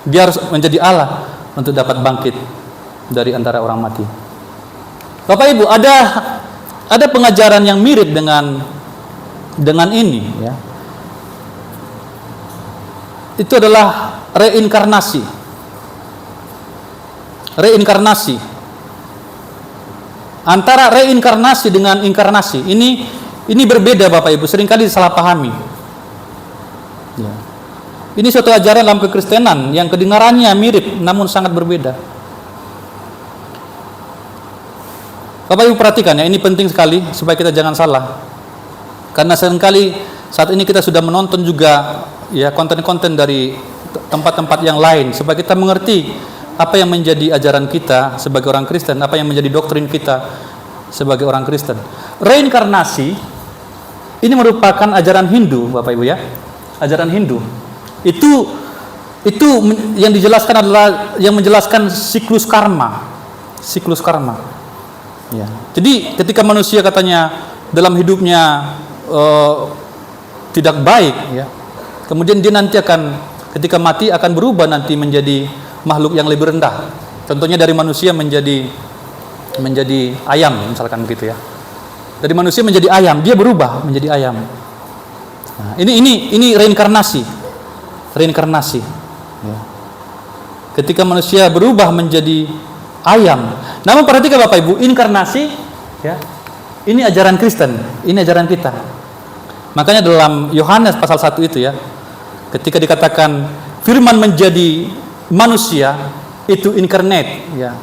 Dia harus menjadi Allah untuk dapat bangkit dari antara orang mati. Bapak Ibu, ada pengajaran yang mirip dengan ini, ya. Itu adalah reinkarnasi. Reinkarnasi. Antara reinkarnasi dengan inkarnasi ini berbeda Bapak Ibu, seringkali disalahpahami. Ya. Ini suatu ajaran dalam kekristenan yang kedengarannya mirip namun sangat berbeda. Bapak Ibu perhatikan ya, ini penting sekali supaya kita jangan salah. Karena seringkali saat ini kita sudah menonton juga ya konten-konten dari tempat-tempat yang lain supaya kita mengerti apa yang menjadi ajaran kita sebagai orang Kristen, apa yang menjadi doktrin kita sebagai orang Kristen. Reinkarnasi ini merupakan ajaran Hindu, Bapak Ibu ya. Ajaran Hindu. Itu yang dijelaskan adalah yang menjelaskan siklus karma. Siklus karma. Ya. Jadi ketika manusia katanya dalam hidupnya tidak baik ya. Kemudian dia nanti ketika mati akan berubah nanti menjadi makhluk yang lebih rendah. Contohnya dari manusia menjadi ayam misalkan begitu ya. Dari manusia menjadi ayam, dia berubah menjadi ayam. Nah, ini reinkarnasi. Reinkarnasi. Ya. Ketika manusia berubah menjadi ayam. Namun perhatikan Bapak Ibu, inkarnasi ya. Ini ajaran Kristen, ini ajaran kita. Makanya dalam Yohanes pasal 1 itu ya, ketika dikatakan firman menjadi manusia itu incarnate ya.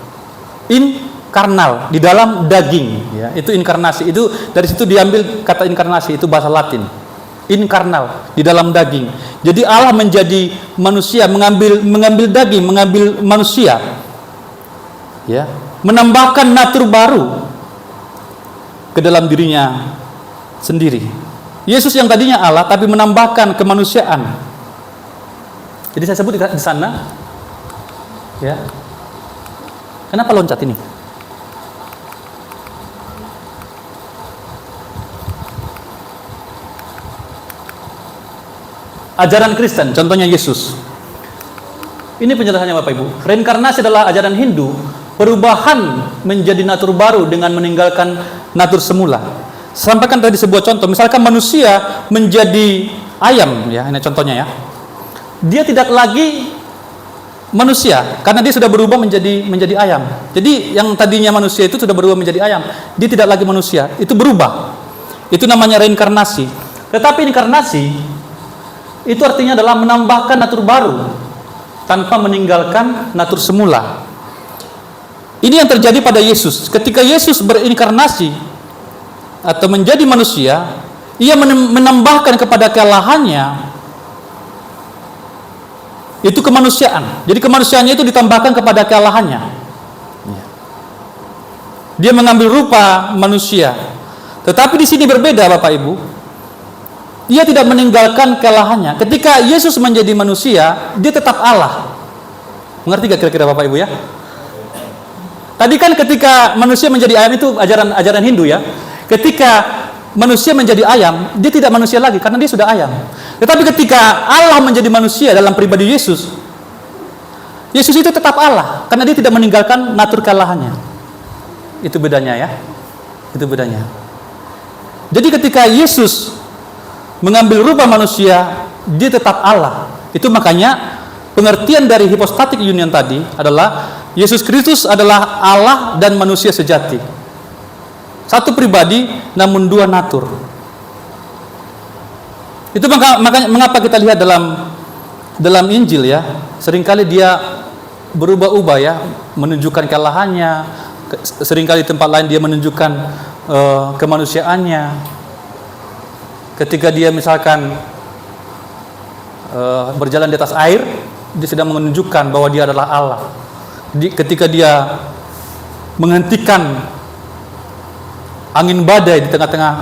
Inkarnal di dalam daging ya. Itu inkarnasi. Itu dari situ diambil kata inkarnasi, itu bahasa Latin. Inkarnal di dalam daging. Jadi Allah menjadi manusia, mengambil daging, mengambil manusia. Ya, menambahkan natur baru ke dalam dirinya sendiri. Yesus yang tadinya Allah tapi menambahkan kemanusiaan. Jadi saya sebut di sana Ya. Kenapa loncat ini? Ajaran Kristen, contohnya Yesus. Ini penjelasannya Bapak Ibu. Reinkarnasi adalah ajaran Hindu, perubahan menjadi natur baru dengan meninggalkan natur semula. Sampaikan tadi sebuah contoh, misalkan manusia menjadi ayam, ya, ini contohnya ya. Dia tidak lagi manusia karena dia sudah berubah menjadi ayam. Jadi yang tadinya manusia itu sudah berubah menjadi ayam, dia tidak lagi manusia, itu berubah. Itu namanya reinkarnasi. Tetapi inkarnasi itu artinya adalah menambahkan natur baru tanpa meninggalkan natur semula. Ini yang terjadi pada Yesus. Ketika Yesus berinkarnasi atau menjadi manusia, ia menambahkan kepada kelahannya itu kemanusiaan. Jadi kemanusiaannya itu ditambahkan kepada kelahannya. Dia mengambil rupa manusia. Tetapi di sini berbeda Bapak Ibu. Dia tidak meninggalkan kelahannya. Ketika Yesus menjadi manusia, dia tetap Allah. Mengerti gak kira-kira Bapak Ibu ya? Tadi kan ketika manusia menjadi ayam itu ajaran Hindu ya. Ketika manusia menjadi ayam, dia tidak manusia lagi karena dia sudah ayam. Tetapi ketika Allah menjadi manusia dalam pribadi Yesus, Yesus itu tetap Allah karena dia tidak meninggalkan natur kelahannya. Itu bedanya ya. Itu bedanya. Jadi ketika Yesus mengambil rupa manusia, dia tetap Allah. Itu makanya pengertian dari hypostatic union tadi adalah Yesus Kristus adalah Allah dan manusia sejati. Satu pribadi namun dua natur. Itu makanya mengapa kita lihat dalam Injil ya, seringkali dia berubah-ubah ya, menunjukkan kelahannya, seringkali tempat lain dia menunjukkan kemanusiaannya. Ketika dia misalkan berjalan di atas air, dia sedang menunjukkan bahwa dia adalah Allah. Ketika dia menghentikan angin badai di tengah-tengah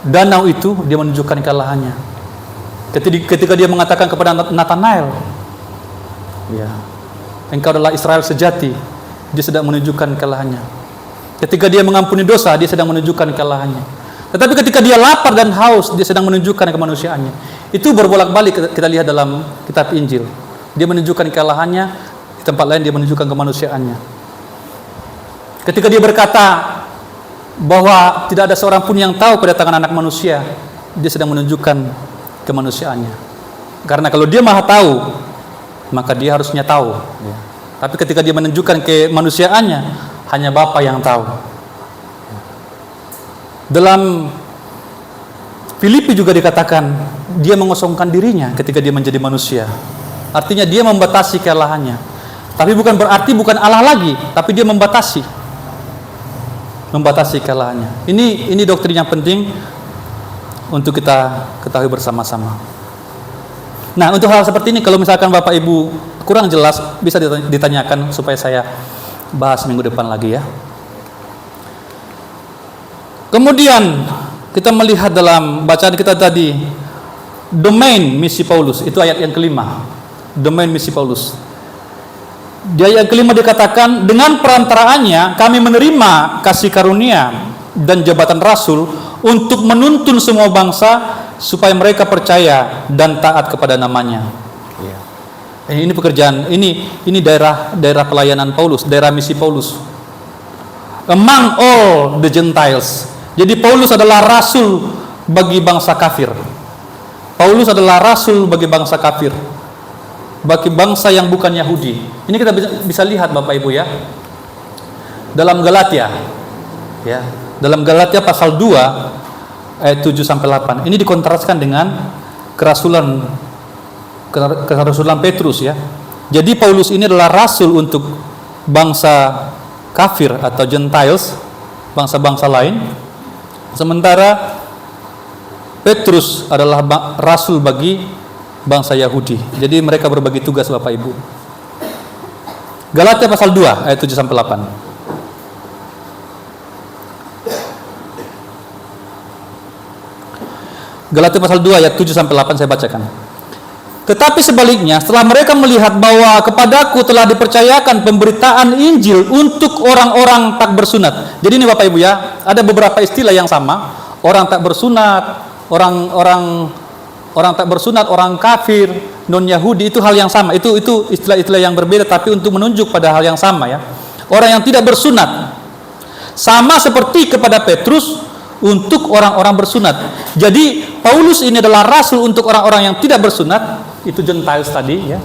danau itu, dia menunjukkan kelahannya. Ketika dia mengatakan kepada Nathanael, ya, engkau adalah Israel sejati, dia sedang menunjukkan kelahannya. Ketika dia mengampuni dosa, dia sedang menunjukkan kelahannya. Tetapi ketika dia lapar dan haus, dia sedang menunjukkan kemanusiaannya. Itu berbolak-balik kita lihat dalam kitab Injil. Dia menunjukkan kelahannya, di tempat lain dia menunjukkan kemanusiaannya. Ketika dia berkata bahwa tidak ada seorang pun yang tahu kedatangan anak manusia, dia sedang menunjukkan kemanusiaannya. Karena kalau dia maha tahu, maka dia harusnya tahu. Tapi ketika dia menunjukkan kemanusiaannya, hanya Bapa yang tahu. Dalam Filipi juga dikatakan dia mengosongkan dirinya ketika dia menjadi manusia. Artinya dia membatasi kelahannya. Tapi bukan berarti bukan Allah lagi, tapi dia membatasi kelahannya. Ini doktrin yang penting untuk kita ketahui bersama-sama. Nah, untuk hal seperti ini kalau misalkan Bapak Ibu kurang jelas, bisa ditanyakan supaya saya bahas minggu depan lagi ya. Kemudian kita melihat dalam bacaan kita tadi domain misi Paulus, itu ayat yang kelima. Domain misi Paulus. Di ayat kelima dikatakan, dengan perantaraannya kami menerima kasih karunia dan jabatan rasul untuk menuntun semua bangsa supaya mereka percaya dan taat kepada namanya. Ini pekerjaan, ini daerah pelayanan Paulus, daerah misi Paulus. Among all the Gentiles. Jadi Paulus adalah rasul bagi bangsa kafir. Paulus adalah rasul bagi bangsa kafir, bagi bangsa yang bukan Yahudi. Ini kita bisa lihat Bapak Ibu ya. Dalam Galatia. Ya, dalam Galatia pasal 2 ayat 7 sampai 8. Ini dikontraskan dengan kerasulan Petrus ya. Jadi Paulus ini adalah rasul untuk bangsa kafir atau Gentiles, bangsa-bangsa lain. Sementara Petrus adalah rasul bagi bangsa Yahudi. Jadi mereka berbagi tugas Bapak Ibu. Galatia pasal 2 ayat 7 sampai 8. Galatia pasal 2 ayat 7 sampai 8 saya bacakan. Tetapi sebaliknya, setelah mereka melihat bahwa kepadaku telah dipercayakan pemberitaan Injil untuk orang-orang tak bersunat. Jadi ini Bapak Ibu ya, ada beberapa istilah yang sama. Orang tak bersunat, orang tak bersunat, orang kafir, non Yahudi, itu hal yang sama. Itu istilah-istilah yang berbeda, tapi untuk menunjuk pada hal yang sama ya. Orang yang tidak bersunat, sama seperti kepada Petrus untuk orang-orang bersunat. Jadi Paulus ini adalah rasul untuk orang-orang yang tidak bersunat, itu Gentiles tadi ya,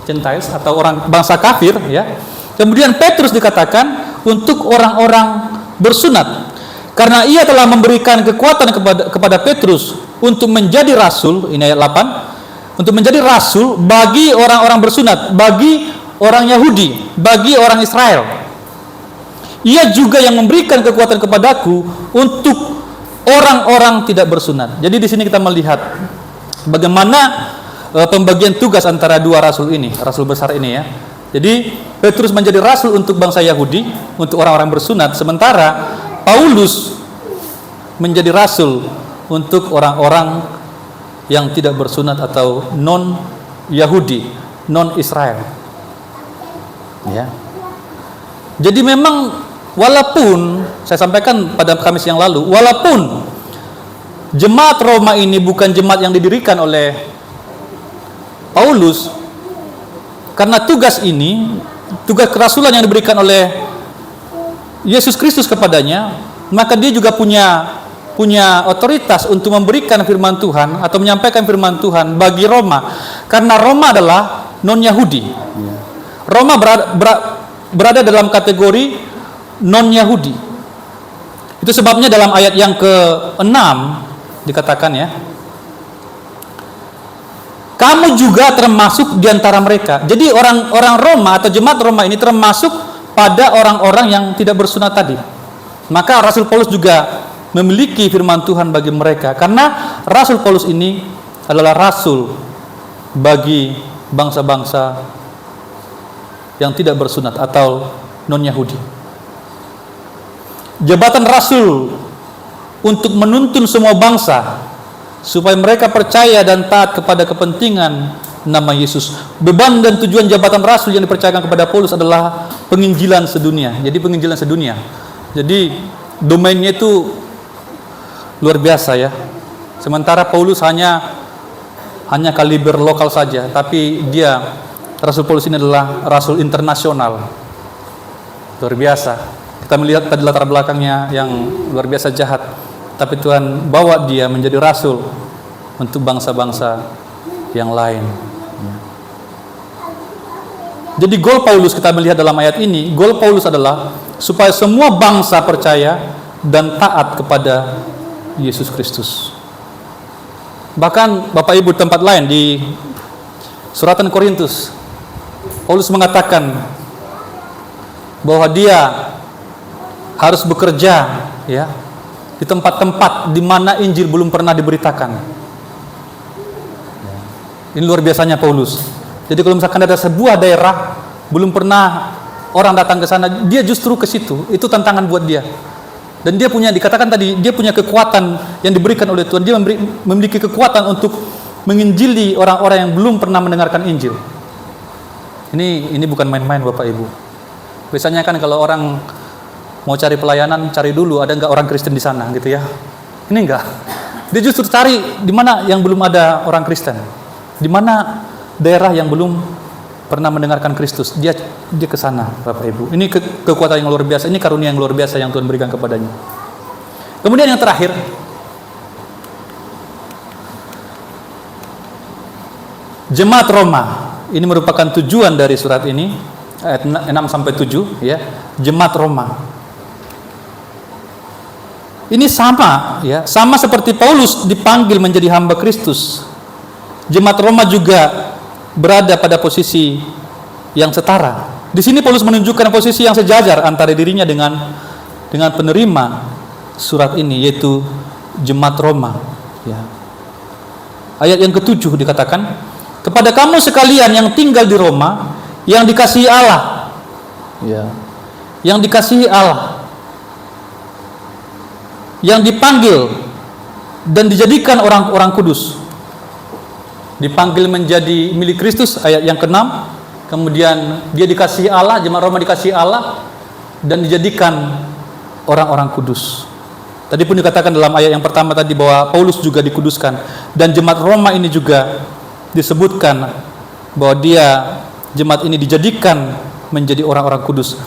Gentiles atau orang bangsa kafir ya. Kemudian Petrus dikatakan untuk orang-orang bersunat, karena ia telah memberikan kekuatan kepada Petrus untuk menjadi rasul, ini ayat 8, untuk menjadi rasul bagi orang-orang bersunat, bagi orang Yahudi, bagi orang Israel. Ia juga yang memberikan kekuatan kepadaku untuk orang-orang tidak bersunat. Jadi di sini kita melihat bagaimana pembagian tugas antara dua rasul ini, rasul besar ini ya. Jadi Petrus menjadi rasul untuk bangsa Yahudi, untuk orang-orang bersunat, sementara Paulus menjadi rasul untuk orang-orang yang tidak bersunat atau non Yahudi, non Israel. Ya. Jadi memang walaupun saya sampaikan pada Kamis yang lalu, walaupun jemaat Roma ini bukan jemaat yang didirikan oleh Paulus, karena tugas ini, tugas kerasulan yang diberikan oleh Yesus Kristus kepadanya, maka dia juga punya otoritas untuk memberikan firman Tuhan atau menyampaikan firman Tuhan bagi Roma, karena Roma adalah non Yahudi. Roma berada dalam kategori non Yahudi. Itu sebabnya dalam ayat yang ke-6 dikatakan ya, kamu juga termasuk di antara mereka. Jadi orang Roma atau jemaat Roma ini termasuk pada orang-orang yang tidak bersunat tadi. Maka Rasul Paulus juga memiliki firman Tuhan bagi mereka, karena Rasul Paulus ini adalah rasul bagi bangsa-bangsa yang tidak bersunat atau non Yahudi. Jabatan rasul untuk menuntun semua bangsa supaya mereka percaya dan taat kepada kepentingan nama Yesus. Beban dan tujuan jabatan rasul yang dipercayakan kepada Paulus adalah penginjilan sedunia. Jadi penginjilan sedunia. Jadi domainnya itu luar biasa ya. Sementara Paulus hanya kaliber lokal saja, tapi Rasul Paulus ini adalah rasul internasional. Luar biasa. Kita melihat tadi latar belakangnya yang luar biasa jahat, tapi Tuhan bawa dia menjadi rasul untuk bangsa-bangsa yang lain. Jadi goal Paulus, kita melihat dalam ayat ini, goal Paulus adalah supaya semua bangsa percaya dan taat kepada Yesus Kristus. Bahkan Bapak Ibu, tempat lain di suratan Korintus, Paulus mengatakan bahwa dia harus bekerja ya di tempat-tempat di mana Injil belum pernah diberitakan. Ini luar biasanya Paulus. Jadi kalau misalkan ada sebuah daerah belum pernah orang datang ke sana, dia justru ke situ. Itu tantangan buat dia. Dan dia punya, dikatakan tadi, dia punya kekuatan yang diberikan oleh Tuhan. Dia memiliki kekuatan untuk menginjili orang-orang yang belum pernah mendengarkan Injil. Ini bukan main-main Bapak Ibu. Biasanya kan kalau orang mau cari pelayanan, cari dulu ada nggak orang Kristen di sana gitu ya. Ini enggak. Dia justru cari di mana yang belum ada orang Kristen. Di mana daerah yang belum pernah mendengarkan Kristus. Dia ke sana Bapak Ibu. Ini kekuatan yang luar biasa, ini karunia yang luar biasa yang Tuhan berikan kepadanya. Kemudian yang terakhir, jemaat Roma. Ini merupakan tujuan dari surat ini, ayat 6 sampai 7 ya. Jemaat Roma. Ini sama ya, sama seperti Paulus dipanggil menjadi hamba Kristus. Jemaat Roma juga berada pada posisi yang setara. Di sini Paulus menunjukkan posisi yang sejajar antara dirinya dengan penerima surat ini, yaitu jemaat Roma. Ya. Ayat yang ke-7 dikatakan, kepada kamu sekalian yang tinggal di Roma, yang dikasihi Allah, ya, yang dikasihi Allah, yang dipanggil dan dijadikan orang-orang kudus. dipanggil menjadi milik Kristus, ayat yang ke-6. Kemudian dia dikasihi Allah, jemaat Roma dikasihi Allah dan dijadikan orang-orang kudus. Tadi pun dikatakan dalam ayat yang pertama tadi bahwa Paulus juga dikuduskan, dan jemaat Roma ini juga disebutkan bahwa jemaat ini dijadikan menjadi orang-orang kudus.